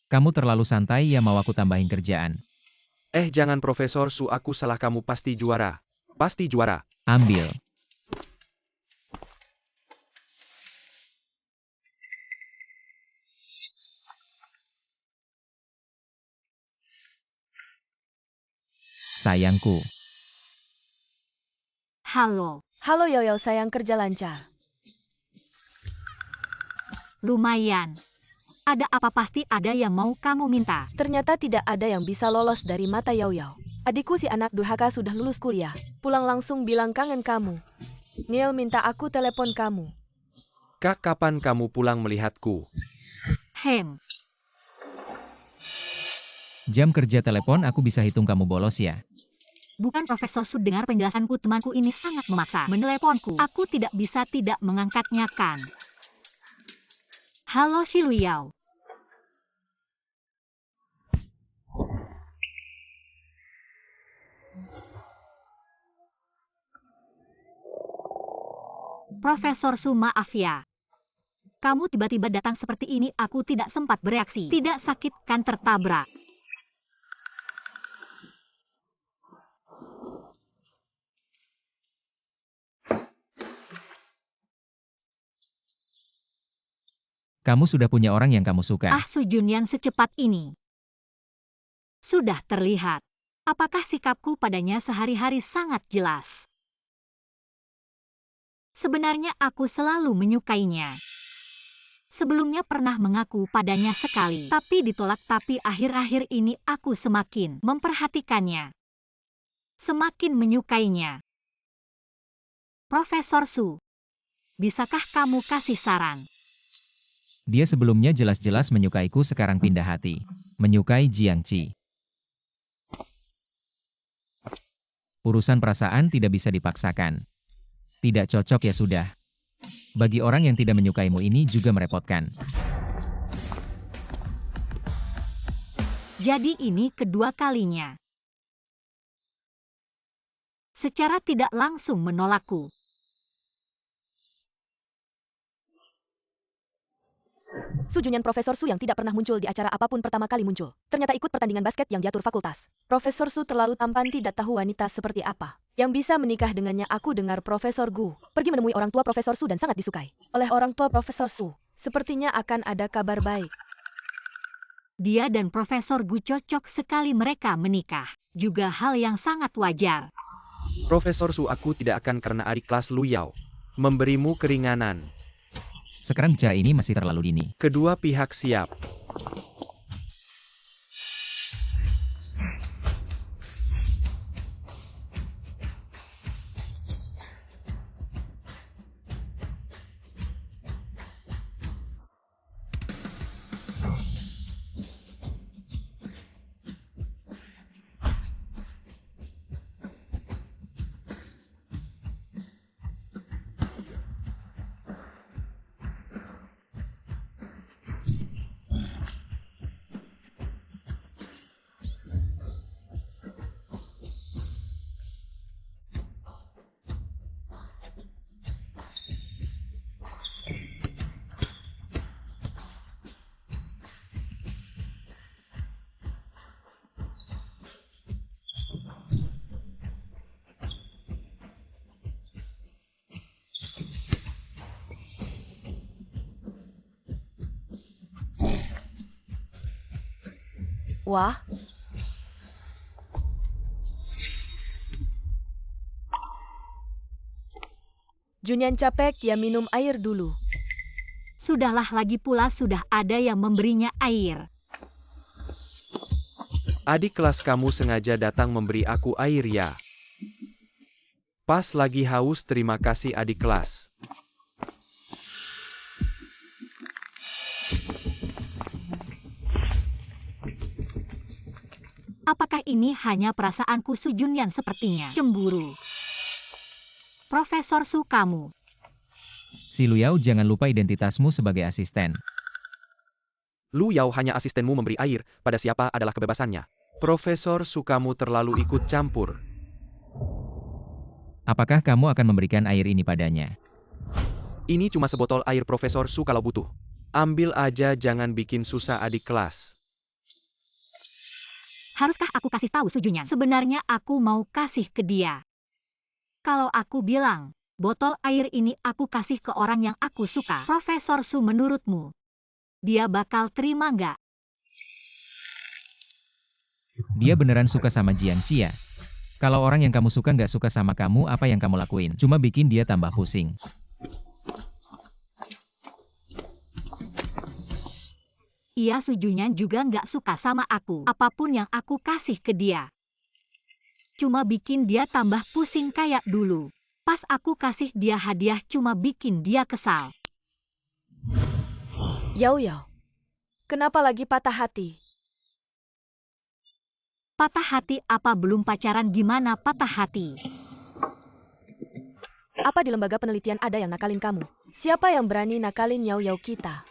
Kamu terlalu santai ya, mau aku tambahin kerjaan. Jangan Profesor Su, aku salah, kamu pasti juara. Pasti juara. Ambil. Sayangku. Halo, Halo Yoyo, sayang, kerja lancar. lumayan. Ada apa, pasti ada yang mau kamu minta. Ternyata tidak ada yang bisa lolos dari mata Yoyo. Adikku si anak durhaka sudah lulus kuliah. Pulang langsung bilang kangen kamu. Neil minta aku telepon kamu. Kak, kapan kamu pulang melihatku? Hem, Jam kerja telepon aku bisa hitung kamu bolos ya. bukan Profesor Su, dengar penjelasanku, temanku ini sangat memaksa meneleponku. Aku tidak bisa tidak mengangkatnya kan. Halo Shi Luyao. Profesor Su, maaf ya. Kamu tiba-tiba datang seperti ini, aku tidak sempat bereaksi. Tidak sakit kan tertabrak? Kamu sudah punya orang yang kamu suka. Ah, Su Junyan secepat ini. Sudah terlihat. Apakah sikapku padanya sehari-hari sangat jelas? Sebenarnya aku selalu menyukainya. Sebelumnya pernah mengaku padanya sekali, tapi ditolak. Tapi akhir-akhir ini aku semakin memperhatikannya, semakin menyukainya. Profesor Su, bisakah kamu kasih saran? Dia sebelumnya jelas-jelas menyukaiku, sekarang pindah hati. Menyukai Jiangqi. Urusan perasaan tidak bisa dipaksakan. Tidak cocok ya sudah. Bagi orang yang tidak menyukaimu ini juga merepotkan. Jadi ini kedua kalinya. Secara tidak langsung menolakku. Su Junyan, Profesor Su yang tidak pernah muncul di acara apapun pertama kali muncul. Ternyata ikut pertandingan basket yang diatur fakultas. Profesor Su terlalu tampan, tidak tahu wanita seperti apa yang bisa menikah dengannya. Aku dengar Profesor Gu pergi menemui orang tua Profesor Su dan sangat disukai oleh orang tua Profesor Su. Sepertinya akan ada kabar baik. Dia dan Profesor Gu cocok sekali, mereka menikah. Juga hal yang sangat wajar. Profesor Su, aku tidak akan karena adik kelas Lu Yao memberimu keringanan. Sekarang bicara ini masih terlalu dini. Kedua pihak siap. Wah, Junyan capek, dia minum air dulu. Sudahlah, lagi pula sudah ada yang memberinya air. Adik kelas kamu sengaja datang memberi aku air ya? Pas lagi haus, terima kasih adik kelas. Apakah ini hanya perasaanku? Su Junyan sepertinya cemburu. Profesor Su, kamu. Si Lu Yao, jangan lupa identitasmu sebagai asisten. Lu Yao hanya asistenmu, memberi air pada siapa adalah kebebasannya. Profesor Su, kamu terlalu ikut campur. Apakah kamu akan memberikan air ini padanya? Ini cuma sebotol air Profesor Su, kalau butuh ambil aja, jangan bikin susah adik kelas. Haruskah aku kasih tahu Su Junyan? Sebenarnya aku mau kasih ke dia. Kalau aku bilang, botol air ini aku kasih ke orang yang aku suka, Profesor Su, menurutmu dia bakal terima nggak? Dia beneran suka sama Jiangqi ya? Kalau orang yang kamu suka nggak suka sama kamu, apa yang kamu lakuin? Cuma bikin dia tambah pusing. Iya, Su Junyan juga nggak suka sama aku. Apapun yang aku kasih ke dia cuma bikin dia tambah pusing kayak dulu. Pas aku kasih dia hadiah cuma bikin dia kesal. Yao Yao, kenapa lagi patah hati? Patah hati apa? Belum pacaran gimana patah hati? Apa di lembaga penelitian ada yang nakalin kamu? Siapa yang berani nakalin Yao Yao kita?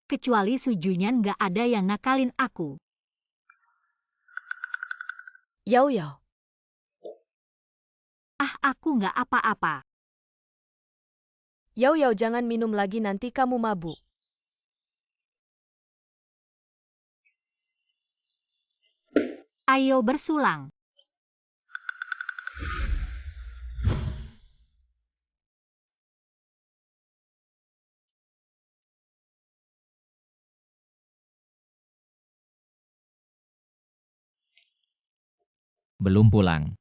Kecuali Su Junyan nggak ada yang nakalin aku. Yao Yao, Ah, aku nggak apa-apa. Yao Yao, jangan minum lagi, nanti kamu mabuk. Ayo bersulang. Belum pulang.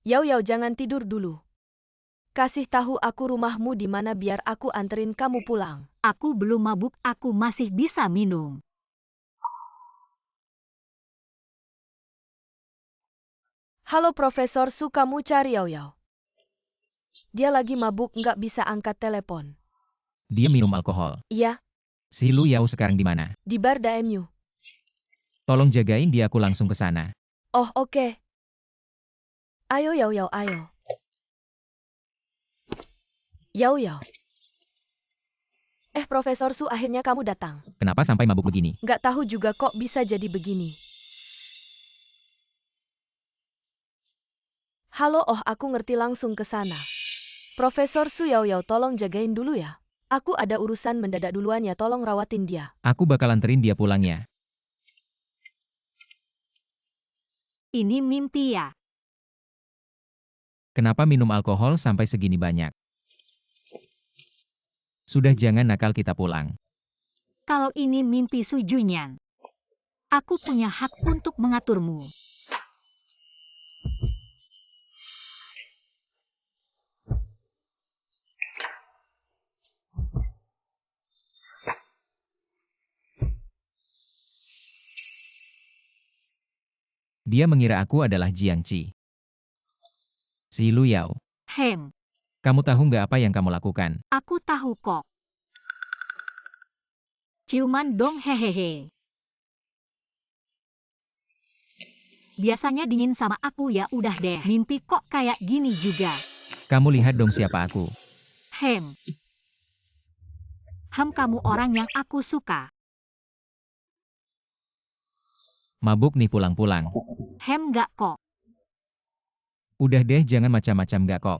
Yao Yao, jangan tidur dulu. Kasih tahu aku rumahmu di mana biar aku anterin kamu pulang. Aku belum mabuk, aku masih bisa minum. Halo Profesor Su, kamu cari Yao Yao. Dia lagi mabuk, nggak bisa angkat telepon. Dia minum alkohol. Iya, Si Lu Yao sekarang di mana? di bar DMU. Tolong jagain dia, aku langsung ke sana. Oh, oke. Ayo Yao Yao, ayo. Yao Yao. Profesor Su, akhirnya kamu datang. Kenapa sampai mabuk begini? Nggak tahu juga kok bisa jadi begini. Halo, aku ngerti, langsung ke sana. Profesor Su, Yao Yao tolong jagain dulu ya. Aku ada urusan mendadak duluan ya, tolong rawatin dia. Aku bakal anterin dia pulang ya. Ini mimpi ya? Kenapa minum alkohol sampai segini banyak? Sudah, jangan nakal, kita pulang. Kalau ini mimpi Su Junyan, aku punya hak untuk mengaturmu. Dia mengira aku adalah Jiangci. Si Lu Yao, Hem, kamu tahu nggak apa yang kamu lakukan? aku tahu kok. Ciuman dong, hehehe. Biasanya dingin sama aku, ya udah deh. Mimpi kok kayak gini juga. Kamu lihat dong siapa aku. Hem. Kamu orang yang aku suka. Mabuk nih pulang-pulang. Nggak kok. Udah deh, jangan macam-macam nggak kok.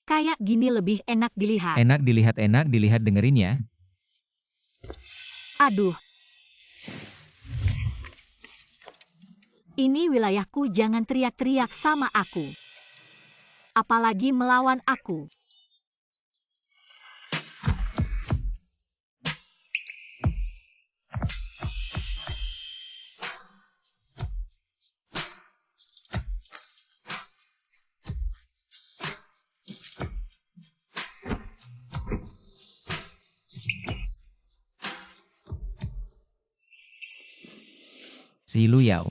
Kayak gini lebih enak dilihat. Enak dilihat dengerin ya. Aduh. Ini wilayahku, jangan teriak-teriak sama aku. Apalagi melawan aku. Si Lu Yao.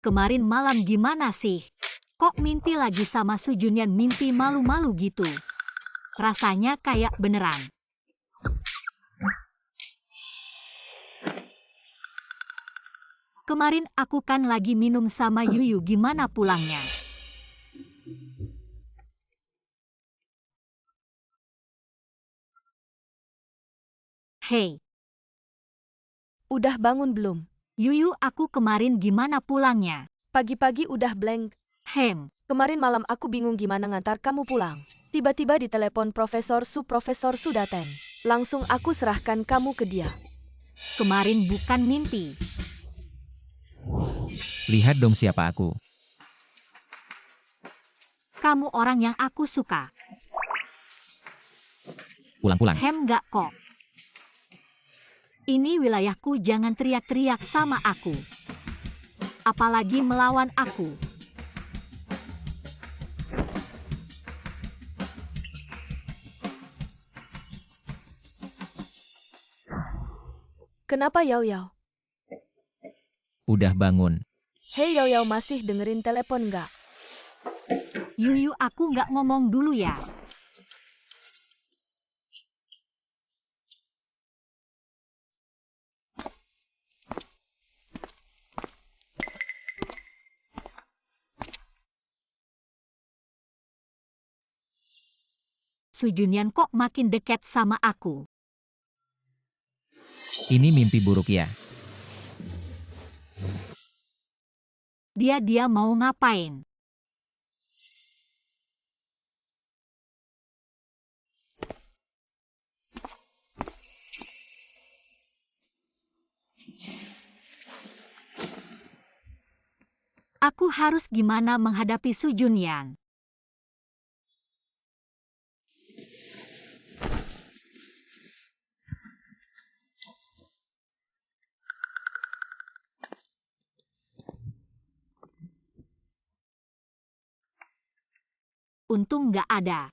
Kemarin malam gimana sih? Kok mimpi lagi sama Su Junyan, mimpi malu-malu gitu? Rasanya kayak beneran. Kemarin aku kan lagi minum sama Yuyu, gimana pulangnya? Hei, Udah bangun belum? Yuyu, aku kemarin gimana pulangnya? Pagi-pagi udah blank. Kemarin malam aku bingung gimana ngantar kamu pulang. Tiba-tiba ditelepon Profesor Su datang. Langsung aku serahkan kamu ke dia. Kemarin bukan mimpi. Lihat dong siapa aku. Kamu orang yang aku suka. Pulang-pulang. Nggak kok. Ini wilayahku, jangan teriak-teriak sama aku. Apalagi melawan aku. Kenapa Yao Yao? Udah bangun. Hei Yao Yao, masih dengerin telepon nggak? Yuyu, aku nggak ngomong dulu ya. Su Junyan kok makin dekat sama aku. Ini mimpi buruk ya. Dia mau ngapain? Aku harus gimana menghadapi Su Junyan? Untung nggak ada.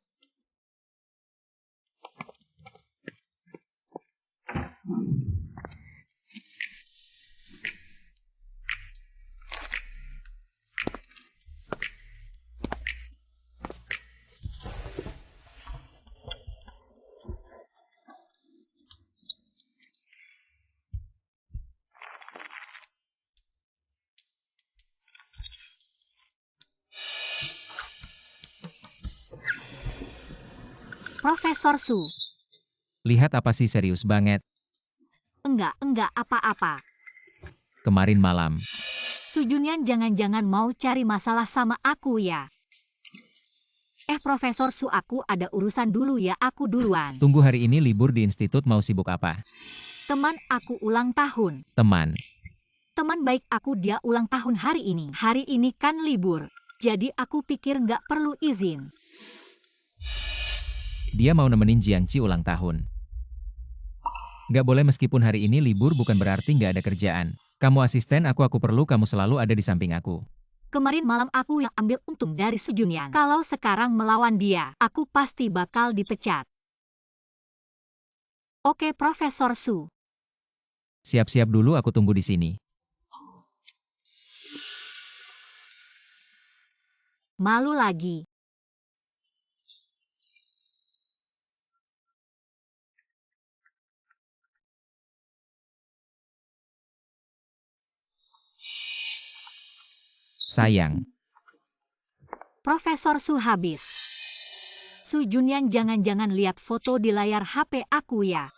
Profesor Su. Lihat apa sih serius banget? Enggak apa-apa. Kemarin malam. Su Junyan jangan-jangan mau cari masalah sama aku ya. Profesor Su, aku ada urusan dulu ya, aku duluan. Tunggu, hari ini libur di institut, mau sibuk apa? Teman aku ulang tahun. Teman. Teman baik aku dia ulang tahun hari ini. Hari ini kan libur. Jadi aku pikir nggak perlu izin. Dia mau nemenin Jiangci ulang tahun. Nggak boleh, meskipun hari ini libur bukan berarti nggak ada kerjaan. Kamu asisten aku perlu kamu selalu ada di samping aku. Kemarin malam aku yang ambil untung dari Su Junyan. Kalau sekarang melawan dia, aku pasti bakal dipecat. Oke, Profesor Su. Siap-siap dulu, aku tunggu di sini. Malu lagi. Sayang. Profesor Su habis. Su Junyan jangan-jangan lihat foto di layar HP aku ya.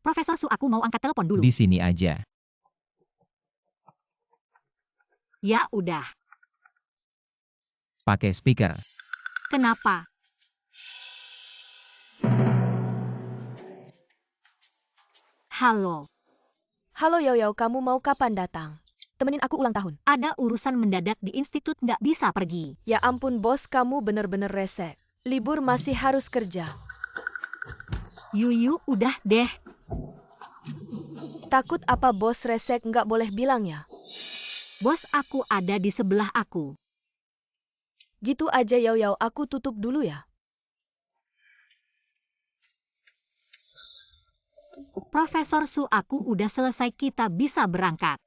Profesor Su, aku mau angkat telepon dulu. Di sini aja. Ya udah. Pakai speaker. Kenapa? Halo. Halo Yoyo, kamu mau kapan datang? Temenin aku ulang tahun. Ada urusan mendadak di institut, nggak bisa pergi. Ya ampun bos, kamu bener-bener rese. Libur masih harus kerja. Yuyu, udah deh. Takut apa bos resek, nggak boleh bilang ya. Bos aku ada di sebelah aku. Gitu aja Yoyo, aku tutup dulu ya. Profesor Su, aku udah selesai, kita bisa berangkat.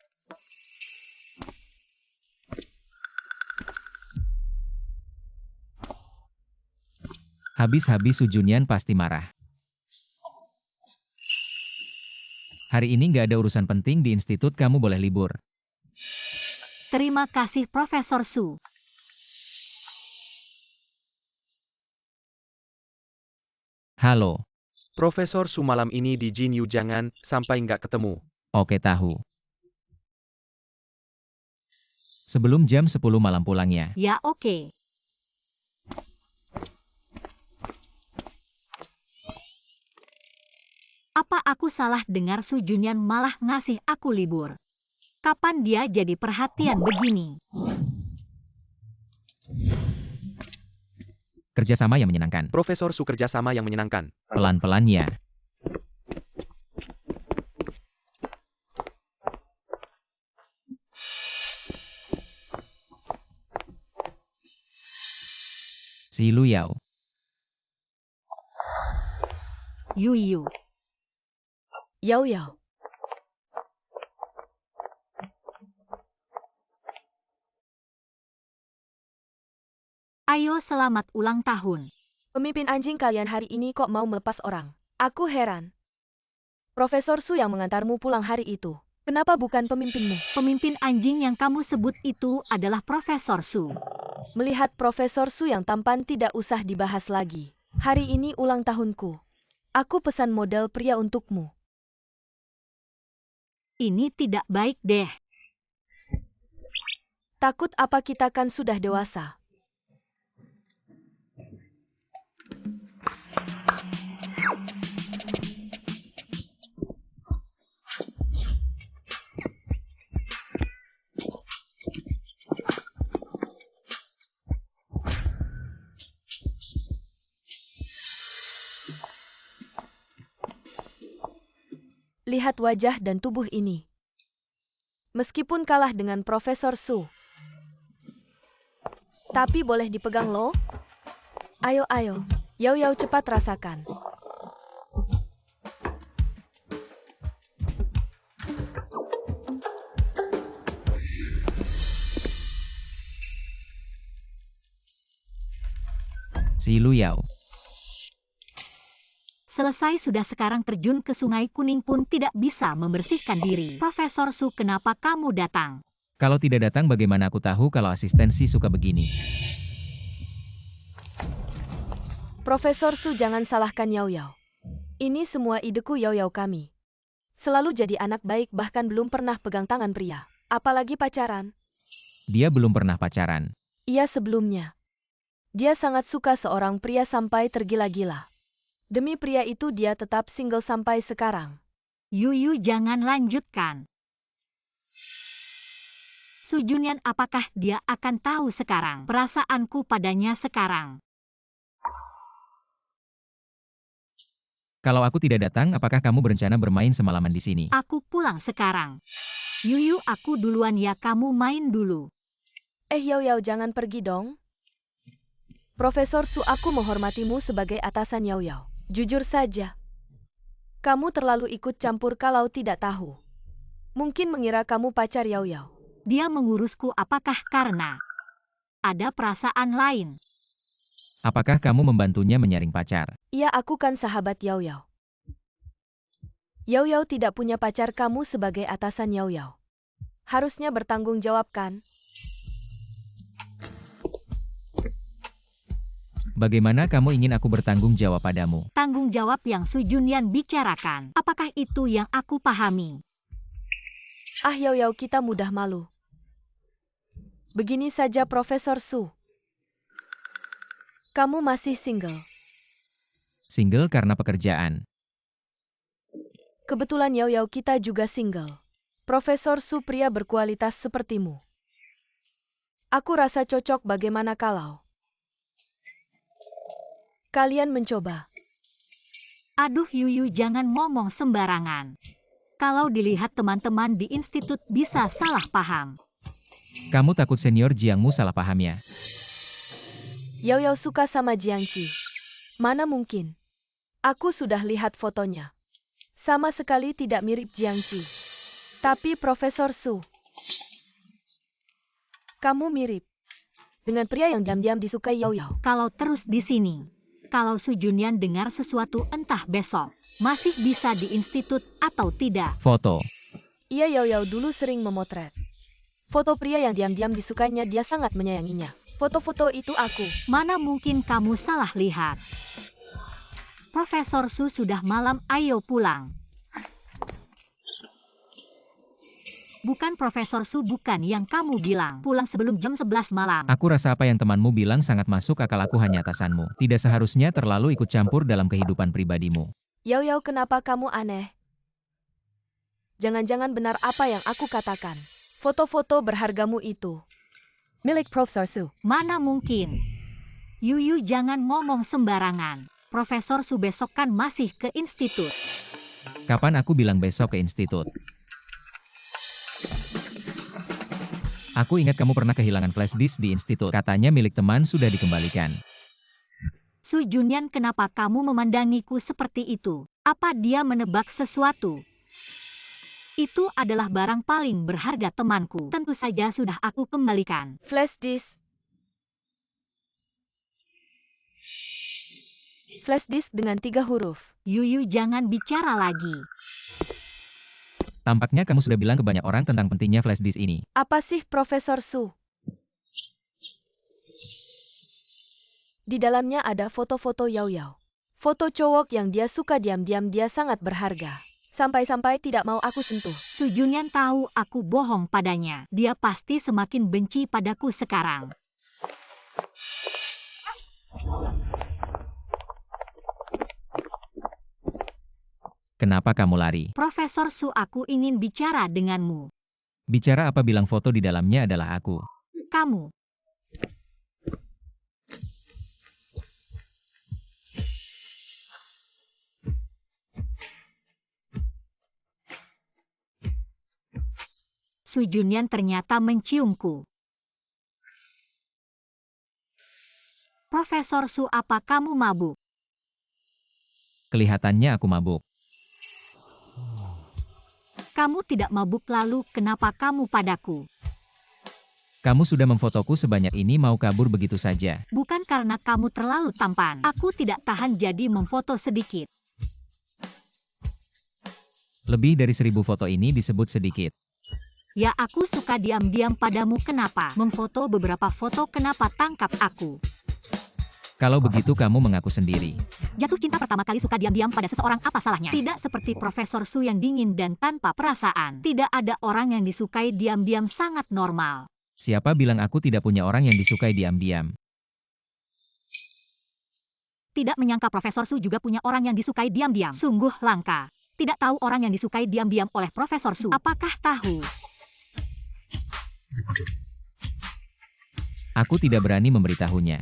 Habis-habis Su Junyan pasti marah. Hari ini nggak ada urusan penting di institut, kamu boleh libur. Terima kasih Profesor Su. Halo. Profesor Su malam ini di Jinyu, jangan sampai nggak ketemu. Oke, tahu. Sebelum jam 10 malam pulangnya. Ya oke. Apa aku salah dengar Su Junyan malah ngasih aku libur? Kapan dia jadi perhatian begini? Kerjasama yang menyenangkan. Profesor Su kerjasama yang menyenangkan. Pelan-pelan ya. Si Lu Yao. Yuyu. Yoyo. Ayo selamat ulang tahun. Pemimpin anjing kalian hari ini kok mau melepas orang? Aku heran. Profesor Su yang mengantarmu pulang hari itu. Kenapa bukan pemimpinmu? Pemimpin anjing yang kamu sebut itu adalah Profesor Su. Melihat Profesor Su yang tampan tidak usah dibahas lagi. Hari ini ulang tahunku. Aku pesan model pria untukmu. Ini tidak baik deh. Takut apa, kita kan sudah dewasa. Lihat wajah dan tubuh ini. Meskipun kalah dengan Profesor Su. Tapi boleh dipegang loh. Ayo, ayo. Yao Yao cepat rasakan. Si Lu Yao. Selesai sudah, sekarang terjun ke Sungai Kuning pun tidak bisa membersihkan diri. Profesor Su, kenapa kamu datang? Kalau tidak datang bagaimana aku tahu kalau asisten si suka begini? Profesor Su, jangan salahkan Yao Yao. Ini semua ideku Yao Yao kami. Selalu jadi anak baik, bahkan belum pernah pegang tangan pria. Apalagi pacaran. Dia belum pernah pacaran. Iya, sebelumnya. Dia sangat suka seorang pria sampai tergila-gila. Demi pria itu dia tetap single sampai sekarang. Yuyu, jangan lanjutkan. Su Junyan, apakah dia akan tahu sekarang perasaanku padanya sekarang? Kalau aku tidak datang, apakah kamu berencana bermain semalaman di sini? Aku pulang sekarang. Yuyu, aku duluan ya, kamu main dulu. Yao Yao, jangan pergi dong. Profesor Su, aku menghormatimu sebagai atasan Yao Yao. Jujur saja. Kamu terlalu ikut campur kalau tidak tahu. Mungkin mengira kamu pacar Yao Yao. Dia mengurusku, apakah karena ada perasaan lain? Apakah kamu membantunya menyaring pacar? Iya, aku kan sahabat Yao Yao. Yao Yao tidak punya pacar, kamu sebagai atasan Yao Yao harusnya bertanggung jawab kan? Bagaimana kamu ingin aku bertanggung jawab padamu? Tanggung jawab yang Su Junyan bicarakan. Apakah itu yang aku pahami? Yao Yao, kita mudah malu. Begini saja Profesor Su. Kamu masih single. Single karena pekerjaan. Kebetulan Yao Yao kita juga single. Profesor Su, pria berkualitas sepertimu. Aku rasa cocok, bagaimana kalau kalian mencoba? Aduh Yuyu, jangan ngomong sembarangan. Kalau dilihat teman-teman di institut bisa salah paham. Kamu takut senior Jiangmu salah paham ya? Yao Yao suka sama Jiangqi. Mana mungkin. Aku sudah lihat fotonya. Sama sekali tidak mirip Jiangqi. Tapi Profesor Su, kamu mirip dengan pria yang diam-diam disukai Yao Yao. Kalau terus di sini, kalau Su Junyan dengar sesuatu entah besok, masih bisa di institut atau tidak. Foto. Iya, Yao Yao dulu sering memotret foto pria yang diam-diam disukainya, dia sangat menyayanginya. Foto-foto itu aku. Mana mungkin kamu salah lihat. Profesor Su, sudah malam, ayo pulang. Bukan Profesor Su, bukan yang kamu bilang. Pulang sebelum jam 11 malam. Aku rasa apa yang temanmu bilang sangat masuk akal, aku hanya atasanmu. Tidak seharusnya terlalu ikut campur dalam kehidupan pribadimu. Yao Yao, kenapa kamu aneh? Jangan-jangan benar apa yang aku katakan. Foto-foto berhargamu itu milik Profesor Su. Mana mungkin. Yuyu, jangan ngomong sembarangan. Profesor Su besok kan masih ke institut. Kapan aku bilang besok ke institut? Aku ingat kamu pernah kehilangan flash disk di institut. Katanya milik teman sudah dikembalikan. Su Junyan, kenapa kamu memandangiku seperti itu? Apa dia menebak sesuatu? Itu adalah barang paling berharga temanku. Tentu saja sudah aku kembalikan. Flash disk. Flash disk dengan 3 huruf. Yuyu, jangan bicara lagi. Tampaknya kamu sudah bilang ke banyak orang tentang pentingnya flash disk ini. Apa sih Profesor Su? Di dalamnya ada foto-foto Yao Yao. Foto cowok yang dia suka, diam-diam dia sangat berharga. Sampai-sampai tidak mau aku sentuh. Su Junyan tahu aku bohong padanya. Dia pasti semakin benci padaku sekarang. Kenapa kamu lari? Profesor Su, aku ingin bicara denganmu. Bicara apa? Bilang foto di dalamnya adalah aku. Kamu. Su Junyan ternyata menciumku. Profesor Su, apa kamu mabuk? Kelihatannya aku mabuk. Kamu tidak mabuk, lalu kenapa kamu padaku? Kamu sudah memfotoku sebanyak ini, mau kabur begitu saja. Bukan karena kamu terlalu tampan. Aku tidak tahan jadi memfoto sedikit. Lebih dari 1000 foto ini disebut sedikit. Ya, aku suka diam-diam padamu. Kenapa? Memfoto beberapa foto, kenapa tangkap aku? Kalau begitu kamu mengaku sendiri. Jatuh cinta pertama kali suka diam-diam pada seseorang, apa salahnya? Tidak seperti Profesor Su yang dingin dan tanpa perasaan. Tidak ada orang yang disukai diam-diam, sangat normal. Siapa bilang aku tidak punya orang yang disukai diam-diam? Tidak menyangka Profesor Su juga punya orang yang disukai diam-diam. Sungguh langka. Tidak tahu orang yang disukai diam-diam oleh Profesor Su. Apakah tahu? Aku tidak berani memberitahunya.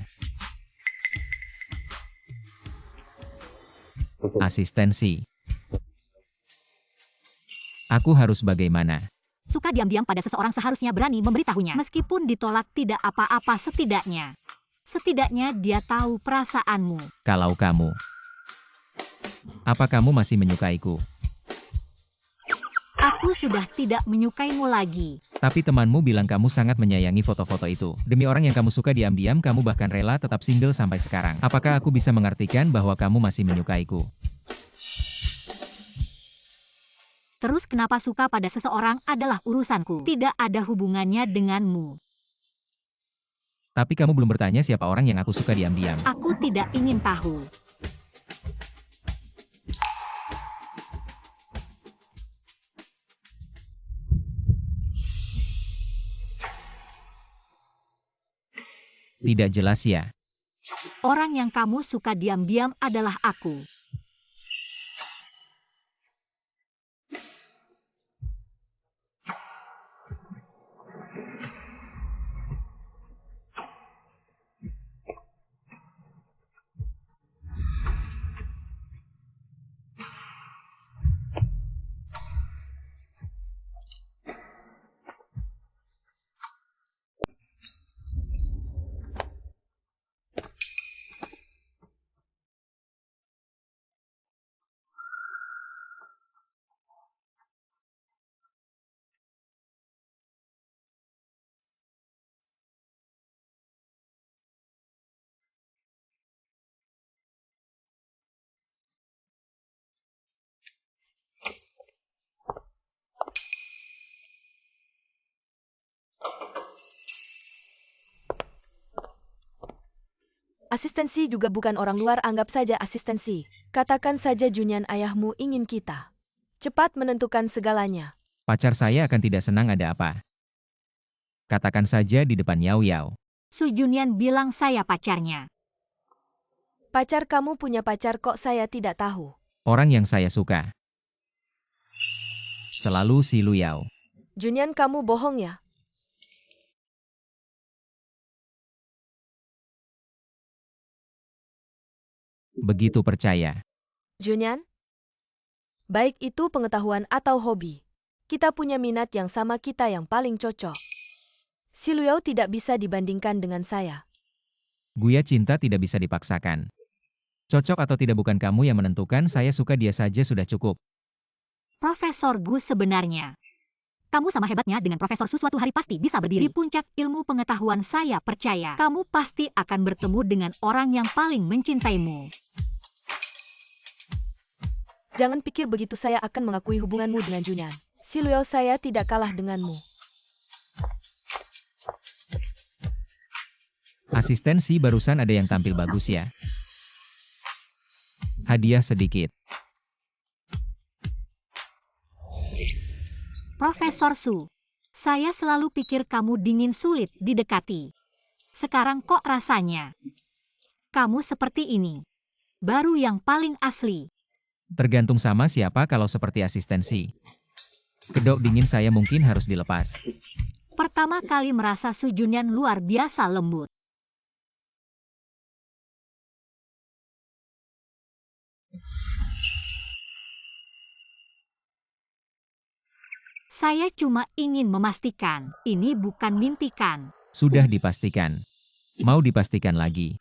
Asistensi. Aku harus bagaimana? Suka diam-diam pada seseorang seharusnya berani memberitahunya. Meskipun ditolak tidak apa-apa, setidaknya. Setidaknya dia tahu perasaanmu. Kalau kamu. Apa kamu masih menyukaiku? Aku sudah tidak menyukaimu lagi. Tapi temanmu bilang kamu sangat menyayangi foto-foto itu. Demi orang yang kamu suka diam-diam, kamu bahkan rela tetap single sampai sekarang. Apakah aku bisa mengartikan bahwa kamu masih menyukaiku? Terus kenapa suka pada seseorang adalah urusanku. Tidak ada hubungannya denganmu. Tapi kamu belum bertanya siapa orang yang aku suka diam-diam. Aku tidak ingin tahu. Tidak jelas ya? Orang yang kamu suka diam-diam adalah aku. Asistensi juga bukan orang luar, anggap saja asistensi. Katakan saja Junyan ayahmu ingin kita cepat menentukan segalanya. Pacar saya akan tidak senang ada apa. Katakan saja di depan Yao Yao. Su Junyan bilang saya pacarnya. Pacar kamu punya pacar kok saya tidak tahu. Orang yang saya suka. Selalu si Lu Yao. Junyan, kamu bohong ya? Begitu percaya. Junyan? Baik itu pengetahuan atau hobi. Kita punya minat yang sama, kita yang paling cocok. Si Luyao tidak bisa dibandingkan dengan saya. Guya cinta tidak bisa dipaksakan. Cocok atau tidak bukan kamu yang menentukan, saya suka dia saja sudah cukup. Profesor Gu, sebenarnya kamu sama hebatnya dengan Profesor Su, suatu hari pasti bisa berdiri di puncak ilmu pengetahuan. Saya percaya kamu pasti akan bertemu dengan orang yang paling mencintaimu. Jangan pikir begitu saya akan mengakui hubunganmu dengan Junyan. Si Luyao, saya tidak kalah denganmu. Asistensi barusan ada yang tampil bagus ya. Hadiah sedikit. Profesor Su, saya selalu pikir kamu dingin, sulit didekati. Sekarang kok rasanya kamu seperti ini? Baru yang paling asli. Tergantung sama siapa. Kalau seperti asistensi, kedok dingin saya mungkin harus dilepas. Pertama kali merasa Su Junyan luar biasa lembut. Saya cuma ingin memastikan, ini bukan mimpi kan? Sudah dipastikan. Mau dipastikan lagi.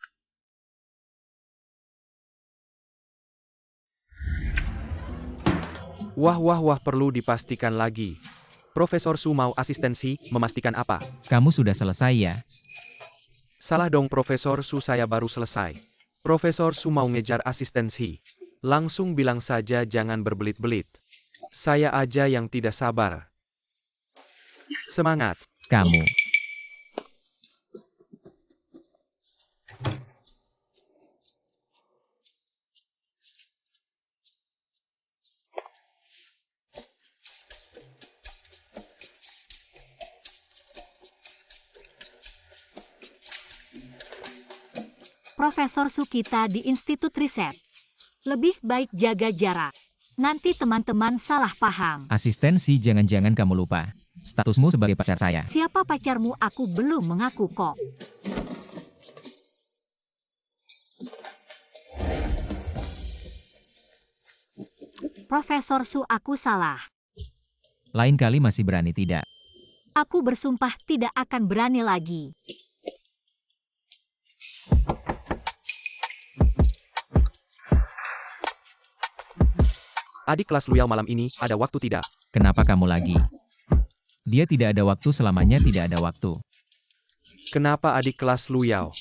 Wah, perlu dipastikan lagi. Profesor Su mau asistensi, memastikan apa? Kamu sudah selesai ya? Salah dong Profesor Su, saya baru selesai. Profesor Su mau ngejar asistensi. Langsung bilang saja jangan berbelit-belit. Saya aja yang tidak sabar. Semangat. Kamu. Profesor Sukita di Institut Riset. Lebih baik jaga jarak. Nanti teman-teman salah paham. Asistensi, jangan-jangan kamu lupa. Statusmu sebagai pacar saya. Siapa pacarmu? Aku belum mengaku kok. Profesor Su, aku salah. Lain kali masih berani tidak? Aku bersumpah tidak akan berani lagi. Adik kelas Luyao malam ini, ada waktu tidak? Kenapa kamu lagi? Dia tidak ada waktu, selamanya tidak ada waktu. Kenapa adik kelas Luyao?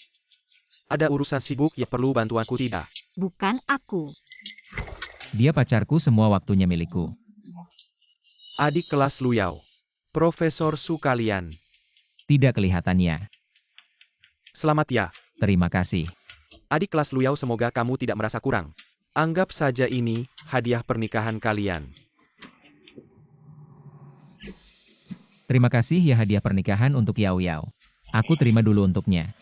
Ada urusan sibuk ya, perlu bantuanku tidak? Bukan aku. Dia pacarku, semua waktunya milikku. Adik kelas Luyao. Profesor Su kalian. Tidak kelihatannya. Selamat ya. Terima kasih. Adik kelas Luyao, semoga kamu tidak merasa kurang. Anggap saja ini hadiah pernikahan kalian. Terima kasih ya, hadiah pernikahan untuk Yao Yao. Aku terima dulu untuknya.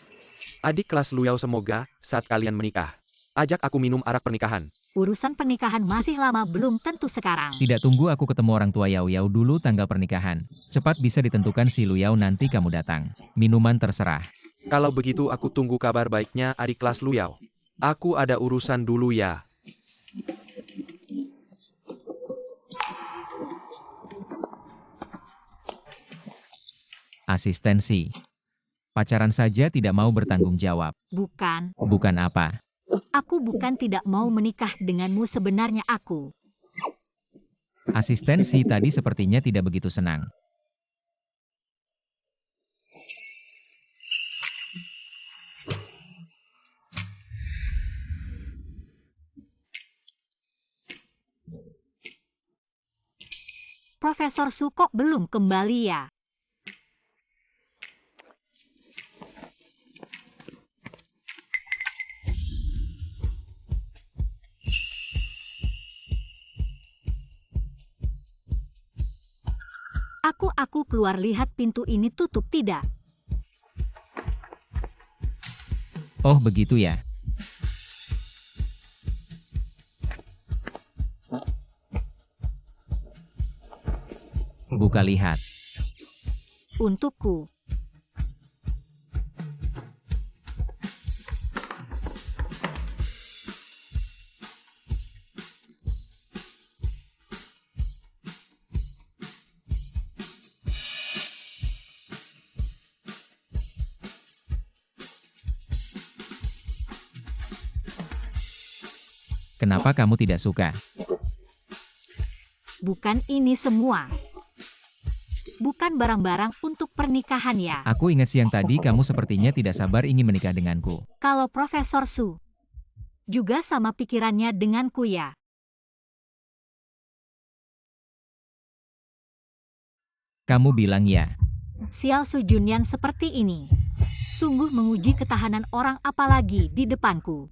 Adik kelas Luyao, semoga saat kalian menikah, ajak aku minum arak pernikahan. Urusan pernikahan masih lama, belum tentu sekarang. Tidak, tunggu aku ketemu orang tua Yao Yao dulu tanggal pernikahan. Cepat bisa ditentukan si Luyao, nanti kamu datang. Minuman terserah. Kalau begitu aku tunggu kabar baiknya adik kelas Luyao. Aku ada urusan dulu ya. Asistensi. Pacaran saja tidak mau bertanggung jawab. Bukan. Bukan apa? Aku bukan tidak mau menikah denganmu, sebenarnya aku. Asistensi tadi sepertinya tidak begitu senang. Profesor Su kok belum kembali ya? Aku keluar, lihat pintu ini tutup tidak? Oh begitu ya. Buka lihat. Untukku. Kenapa kamu tidak suka? Bukan ini semua. Bukan barang-barang untuk pernikahan ya. Aku ingat siang tadi kamu sepertinya tidak sabar ingin menikah denganku. Kalau Profesor Su juga sama pikirannya denganku ya. Kamu bilang ya. Xiao Su Junyan seperti ini. Sungguh menguji ketahanan orang, apalagi di depanku.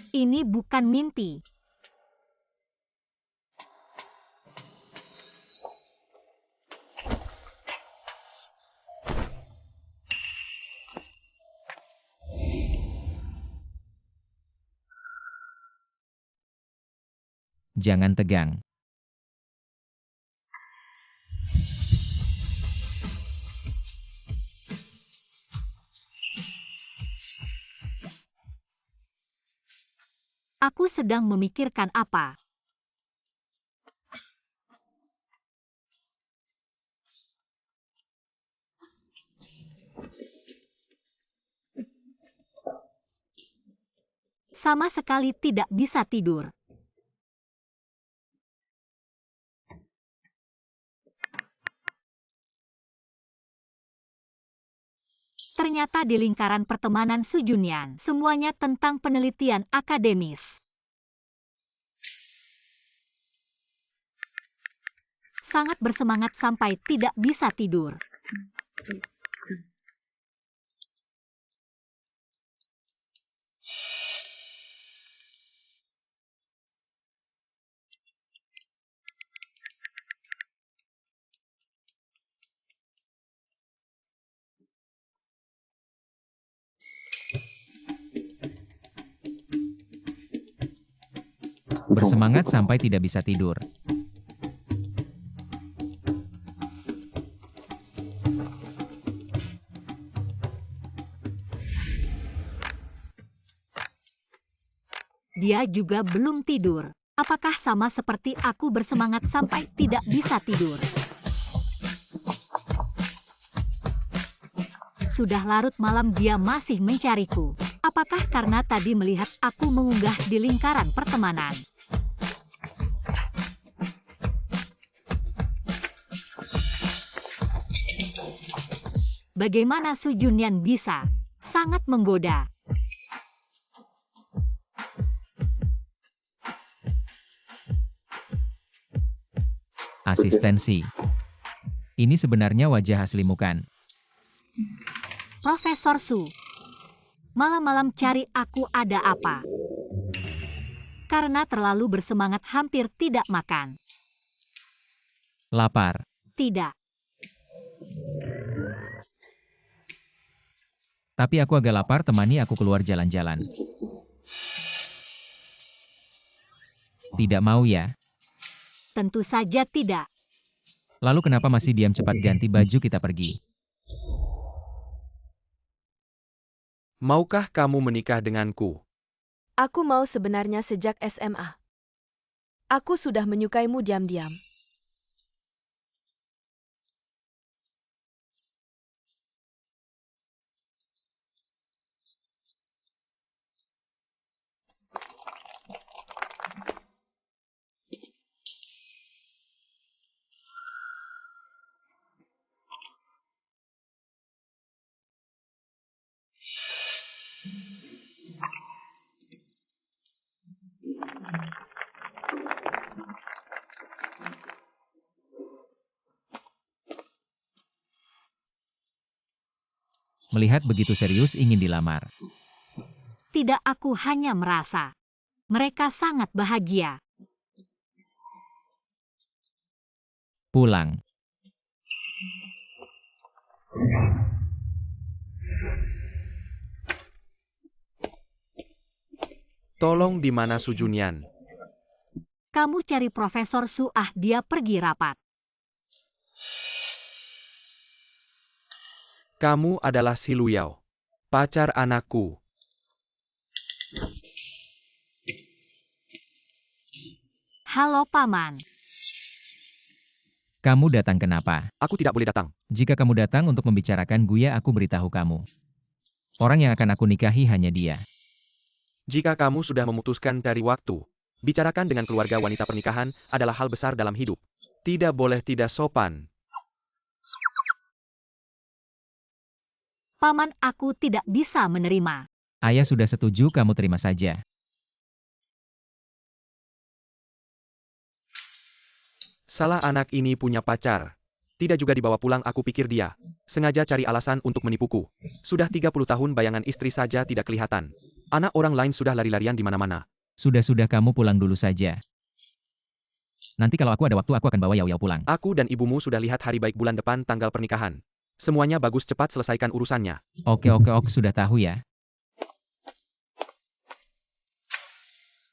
Ini bukan mimpi. Jangan tegang. Aku sedang memikirkan apa. Sama sekali tidak bisa tidur. Ternyata di lingkaran pertemanan Su Junyan, semuanya tentang penelitian akademis. Sangat bersemangat sampai tidak bisa tidur. Bersemangat sampai tidak bisa tidur. Dia juga belum tidur. Apakah sama seperti aku bersemangat sampai tidak bisa tidur? Sudah larut malam dia masih mencariku. Apakah karena tadi melihat aku mengunggah di lingkaran pertemanan? Bagaimana Su Junyan bisa? Sangat menggoda. Asistensi. Ini sebenarnya wajah aslimu kan? Profesor Su. Malam-malam cari aku ada apa? Karena terlalu bersemangat hampir tidak makan. Lapar. Tidak. Tapi aku agak lapar, temani aku keluar jalan-jalan. Tidak mau ya? Tentu saja tidak. Lalu kenapa masih diam? Cepat ganti baju, kita pergi. Maukah kamu menikah denganku? Aku mau sebenarnya sejak SMA. Aku sudah menyukaimu diam-diam. Melihat begitu serius ingin dilamar. Tidak, aku hanya merasa. Mereka sangat bahagia. Pulang. Tolong, di mana Su Junyan? Kamu cari Profesor Su, dia pergi rapat. Kamu adalah Si Luyao, pacar anakku. Halo Paman. Kamu datang kenapa? Aku tidak boleh datang. Jika kamu datang untuk membicarakan Guya, aku beritahu kamu. Orang yang akan aku nikahi hanya dia. Jika kamu sudah memutuskan dari waktu, bicarakan dengan keluarga wanita. Pernikahan adalah hal besar dalam hidup. Tidak boleh tidak sopan. Paman, aku tidak bisa menerima. Ayah sudah setuju, kamu terima saja. Salah, anak ini punya pacar. Tidak juga dibawa pulang. Aku pikir dia sengaja cari alasan untuk menipuku. Sudah 30 tahun bayangan istri saja tidak kelihatan. Anak orang lain sudah lari-larian di mana-mana. Sudah, kamu pulang dulu saja. Nanti kalau aku ada waktu, aku akan bawa Yao pulang. Aku dan ibumu sudah lihat hari baik bulan depan tanggal pernikahan. Semuanya bagus, cepat selesaikan urusannya. Oke, sudah tahu ya.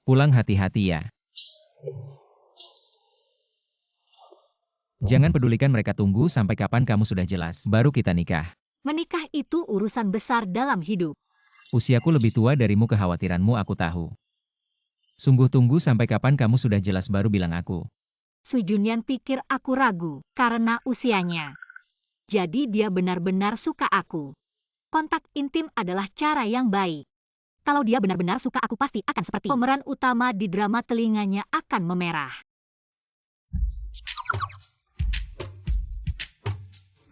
Pulang hati-hati ya. Jangan pedulikan mereka, tunggu sampai kapan kamu sudah jelas, baru kita nikah. Menikah itu urusan besar dalam hidup. Usiaku lebih tua darimu, kekhawatiranmu aku tahu. Sungguh tunggu sampai kapan kamu sudah jelas baru bilang aku. Su Junyan pikir aku ragu karena usianya. Jadi dia benar-benar suka aku. Kontak intim adalah cara yang baik. Kalau dia benar-benar suka aku pasti akan seperti pemeran utama di drama, telinganya akan memerah.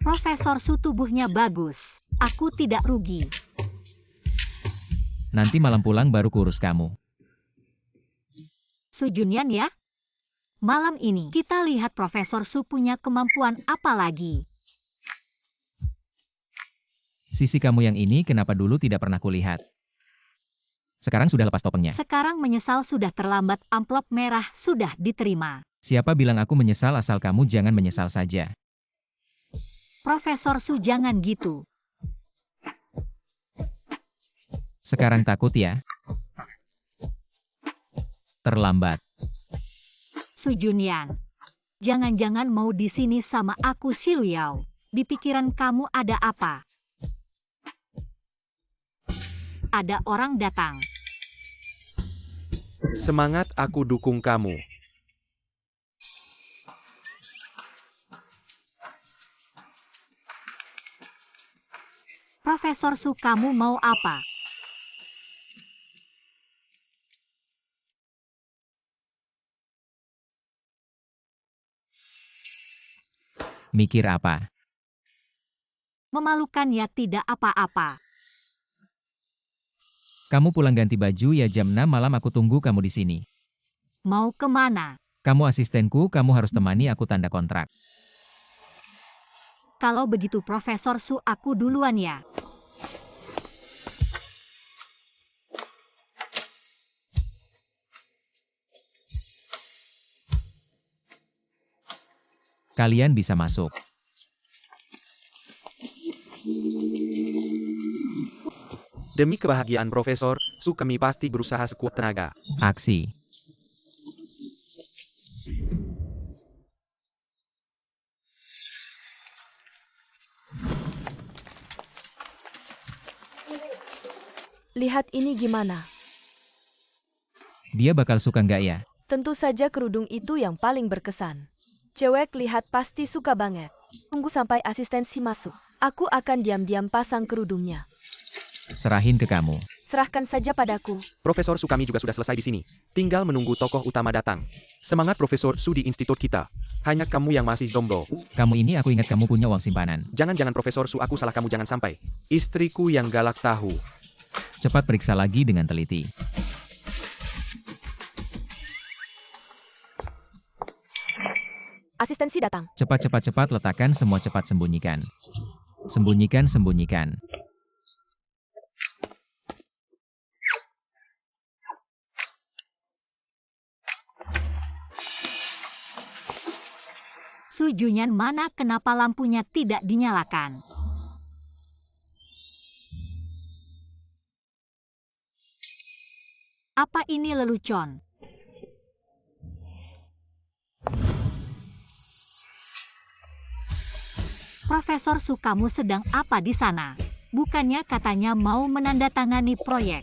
Profesor Su tubuhnya bagus. Aku tidak rugi. Nanti malam pulang baru kurus kamu. Su Junyan ya. Malam ini kita lihat Profesor Su punya kemampuan apa lagi. Sisi kamu yang ini kenapa dulu tidak pernah kulihat? Sekarang sudah lepas topengnya. Sekarang menyesal sudah terlambat, amplop merah sudah diterima. Siapa bilang aku menyesal, asal kamu jangan menyesal saja. Profesor Su jangan gitu. Sekarang takut ya? Terlambat. Su Junyan. Jangan-jangan mau di sini sama aku si Luyao. Di pikiran kamu ada apa? Ada orang datang. Semangat, aku dukung kamu. Profesor Su, kamu mau apa? Mikir apa? Memalukan ya, tidak apa-apa. Kamu pulang ganti baju ya, jam 6 malam aku tunggu kamu di sini. Mau kemana? Kamu asistenku, kamu harus temani aku tanda kontrak. Kalau begitu Profesor Su, aku duluan ya. Kalian bisa masuk. Demi kebahagiaan Profesor Su, kami pasti berusaha sekuat tenaga. Aksi. Lihat ini gimana? Dia bakal suka nggak ya? Tentu saja kerudung itu yang paling berkesan. Cewek lihat pasti suka banget. Tunggu sampai asistensi masuk. Aku akan diam-diam pasang kerudungnya. Serahin ke kamu. Serahkan saja padaku. Profesor Su, kami juga sudah selesai di sini. Tinggal menunggu tokoh utama datang. Semangat Profesor Su di institut kita. Hanya kamu yang masih jomblo. Kamu ini aku ingat kamu punya uang simpanan. Jangan-jangan Profesor Su, aku salah, kamu jangan sampai. Istriku yang galak tahu. Cepat periksa lagi dengan teliti. Asistensi datang. Cepat letakkan semua, cepat sembunyikan. Sembunyikan. Su Junyan mana, kenapa lampunya tidak dinyalakan? Apa ini lelucon? Profesor Su, kamu sedang apa di sana? Bukannya katanya mau menandatangani proyek?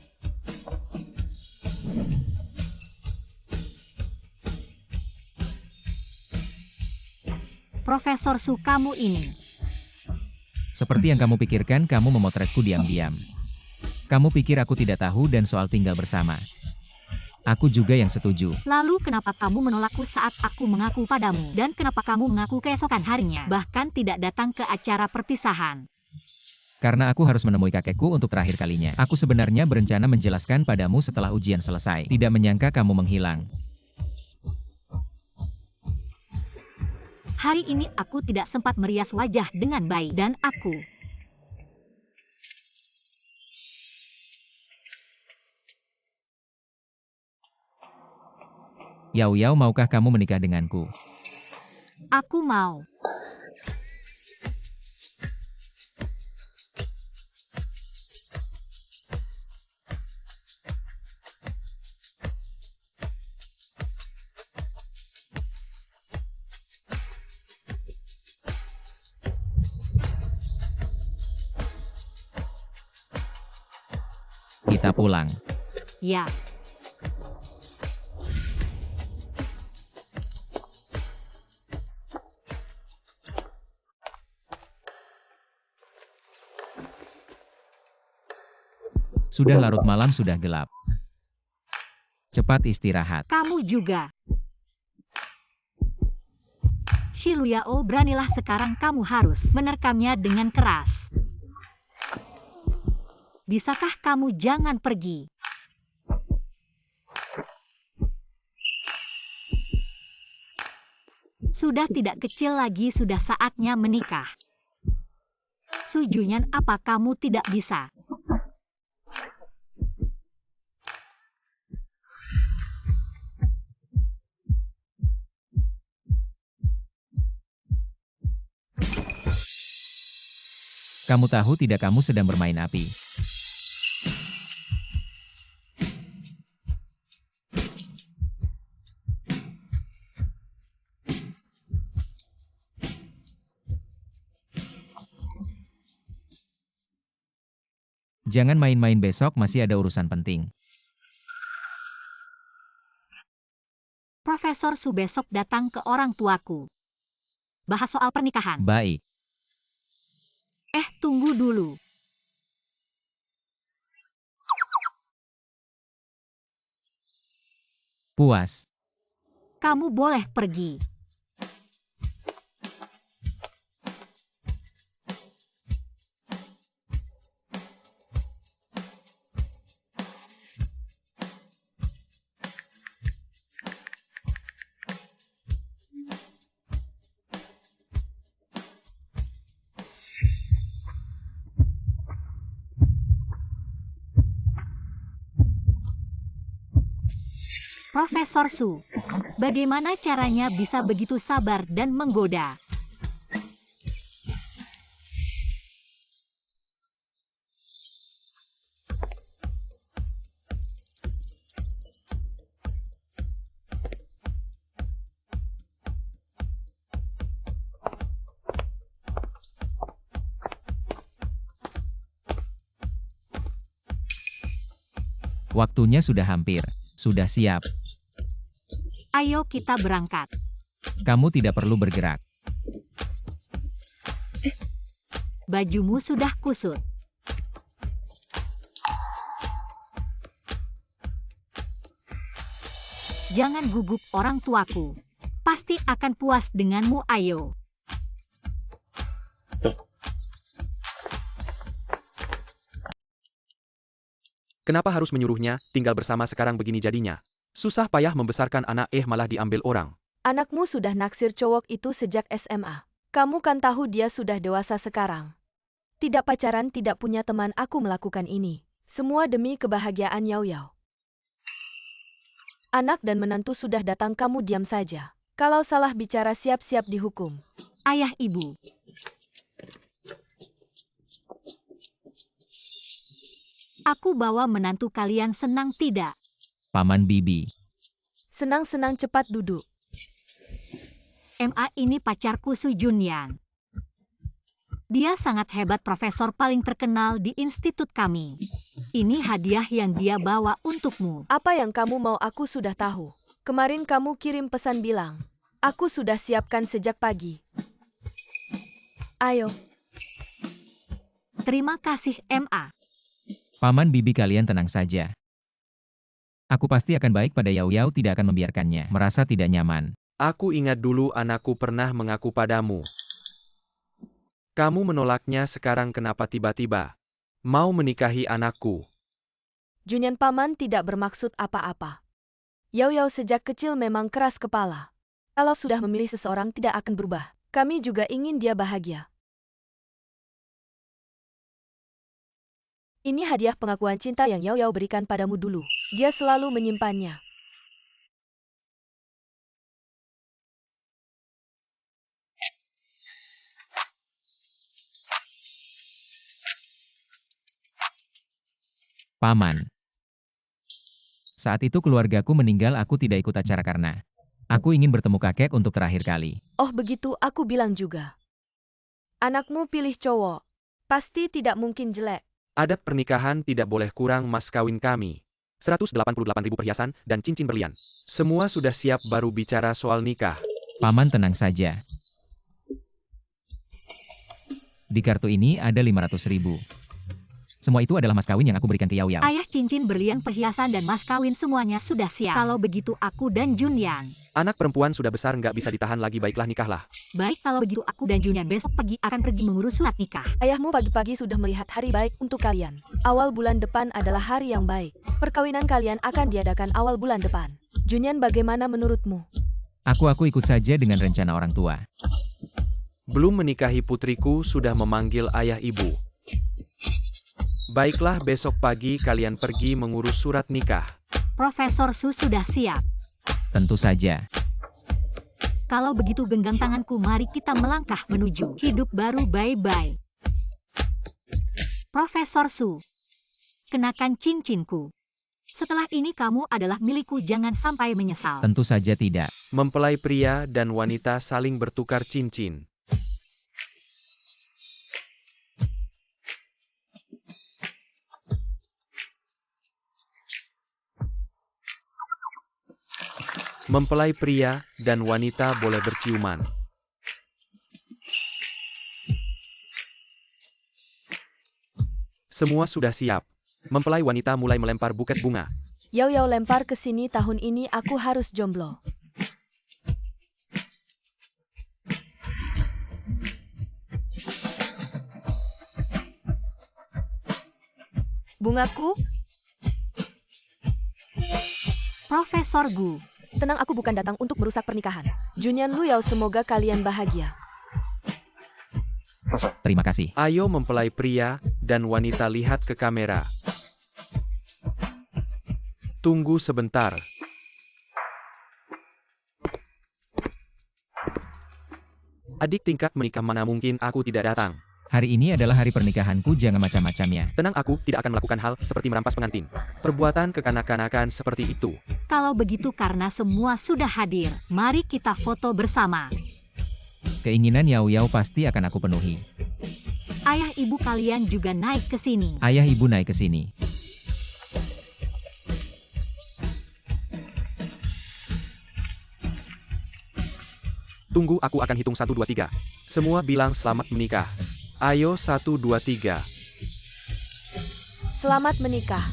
Profesor Su, kamu ini. Seperti yang kamu pikirkan, kamu memotretku diam-diam. Kamu pikir aku tidak tahu dan soal tinggal bersama. Aku juga yang setuju. Lalu kenapa kamu menolakku saat aku mengaku padamu? Dan kenapa kamu mengaku keesokan harinya? Bahkan tidak datang ke acara perpisahan. Karena aku harus menemui kakekku untuk terakhir kalinya. Aku sebenarnya berencana menjelaskan padamu setelah ujian selesai. Tidak menyangka kamu menghilang. Hari ini aku tidak sempat merias wajah dengan baik dan aku Yao, maukah kamu menikah denganku? Aku mau. Kita pulang. Ya. Sudah larut malam, sudah gelap. Cepat istirahat. Kamu juga. Shiluyao, beranilah sekarang, kamu harus menerkamnya dengan keras. Bisakah kamu jangan pergi? Sudah tidak kecil lagi, sudah saatnya menikah. Su Junyan, apa kamu tidak bisa? Kamu tahu tidak, kamu sedang bermain api. Jangan main-main, besok masih ada urusan penting. Profesor Su besok datang ke orang tuaku. Bahas soal pernikahan. Baik. Tunggu dulu. Puas. Kamu boleh pergi. Profesor Su, bagaimana caranya bisa begitu sabar dan menggoda? Waktunya sudah hampir. Sudah siap. Ayo kita berangkat. Kamu tidak perlu bergerak. Bajumu sudah kusut. Jangan gugup orang tuaku. Pasti akan puas denganmu, ayo. Kenapa harus menyuruhnya tinggal bersama sekarang begini jadinya? Susah payah membesarkan anak malah diambil orang. Anakmu sudah naksir cowok itu sejak SMA. Kamu kan tahu dia sudah dewasa sekarang. Tidak pacaran, tidak punya teman, aku melakukan ini. Semua demi kebahagiaan Yao Yao. Anak dan menantu sudah datang, kamu diam saja. Kalau salah bicara siap-siap dihukum. Ayah, ibu. Aku bawa menantu kalian, senang tidak? Paman Bibi. Senang-senang, cepat duduk. MA ini pacarku Su Junyan. Dia sangat hebat, profesor paling terkenal di institut kami. Ini hadiah yang dia bawa untukmu. Apa yang kamu mau aku sudah tahu. Kemarin kamu kirim pesan bilang. Aku sudah siapkan sejak pagi. Ayo. Terima kasih, MA. Paman Bibi, kalian tenang saja. Aku pasti akan baik pada Yao Yao, tidak akan membiarkannya merasa tidak nyaman. Aku ingat dulu anakku pernah mengaku padamu. Kamu menolaknya, sekarang kenapa tiba-tiba mau menikahi anakku? Junyan, paman tidak bermaksud apa-apa. Yao Yao sejak kecil memang keras kepala. Kalau sudah memilih seseorang tidak akan berubah. Kami juga ingin dia bahagia. Ini hadiah pengakuan cinta yang Yao Yao berikan padamu dulu. Dia selalu menyimpannya. Paman. Saat itu keluargaku meninggal, aku tidak ikut acara karena aku ingin bertemu kakek untuk terakhir kali. Oh begitu, aku bilang juga. Anakmu pilih cowok. Pasti tidak mungkin jelek. Adat pernikahan tidak boleh kurang mas kawin kami. 188.000 perhiasan dan cincin berlian. Semua sudah siap, baru bicara soal nikah. Paman tenang saja. Di kartu ini ada 500.000. Semua itu adalah mas kawin yang aku berikan ke Yao Yao. Ayah, cincin berlian, perhiasan, dan mas kawin semuanya sudah siap. Kalau begitu aku dan Junyan. Anak perempuan sudah besar nggak bisa ditahan lagi, baiklah nikahlah. Baik, kalau begitu aku dan Junyan besok pagi akan pergi mengurus surat nikah. Ayahmu pagi-pagi sudah melihat hari baik untuk kalian. Awal bulan depan adalah hari yang baik. Perkawinan kalian akan diadakan awal bulan depan. Junyan, bagaimana menurutmu? Aku ikut saja dengan rencana orang tua. Belum menikahi putriku sudah memanggil ayah ibu. Baiklah, besok pagi kalian pergi mengurus surat nikah. Profesor Su sudah siap. Tentu saja. Kalau begitu genggam tanganku, mari kita melangkah menuju hidup baru. Bye-bye. Profesor Su, kenakan cincinku. Setelah ini kamu adalah milikku, jangan sampai menyesal. Tentu saja tidak. Mempelai pria dan wanita saling bertukar cincin. Mempelai pria dan wanita boleh berciuman. Semua sudah siap. Mempelai wanita mulai melempar buket bunga. Yao Yao, lempar ke sini, tahun ini aku harus jomblo. Bungaku? Profesor Gu. Tenang, aku bukan datang untuk merusak pernikahan. Junyan, Lu Yao, semoga kalian bahagia. Terima kasih. Ayo mempelai pria dan wanita lihat ke kamera. Tunggu sebentar. Adik tingkat menikah, mana mungkin aku tidak datang. Hari ini adalah hari pernikahanku, jangan macam-macam ya. Tenang, aku tidak akan melakukan hal seperti merampas pengantin. Perbuatan kekanak-kanakan seperti itu. Kalau begitu karena semua sudah hadir, mari kita foto bersama. Keinginan Yao Yao pasti akan aku penuhi. Ayah ibu kalian juga naik ke sini. Ayah ibu naik ke sini. Tunggu, aku akan hitung 1, 2, 3. Semua bilang selamat menikah. Ayo 1, 2, 3. Selamat menikah.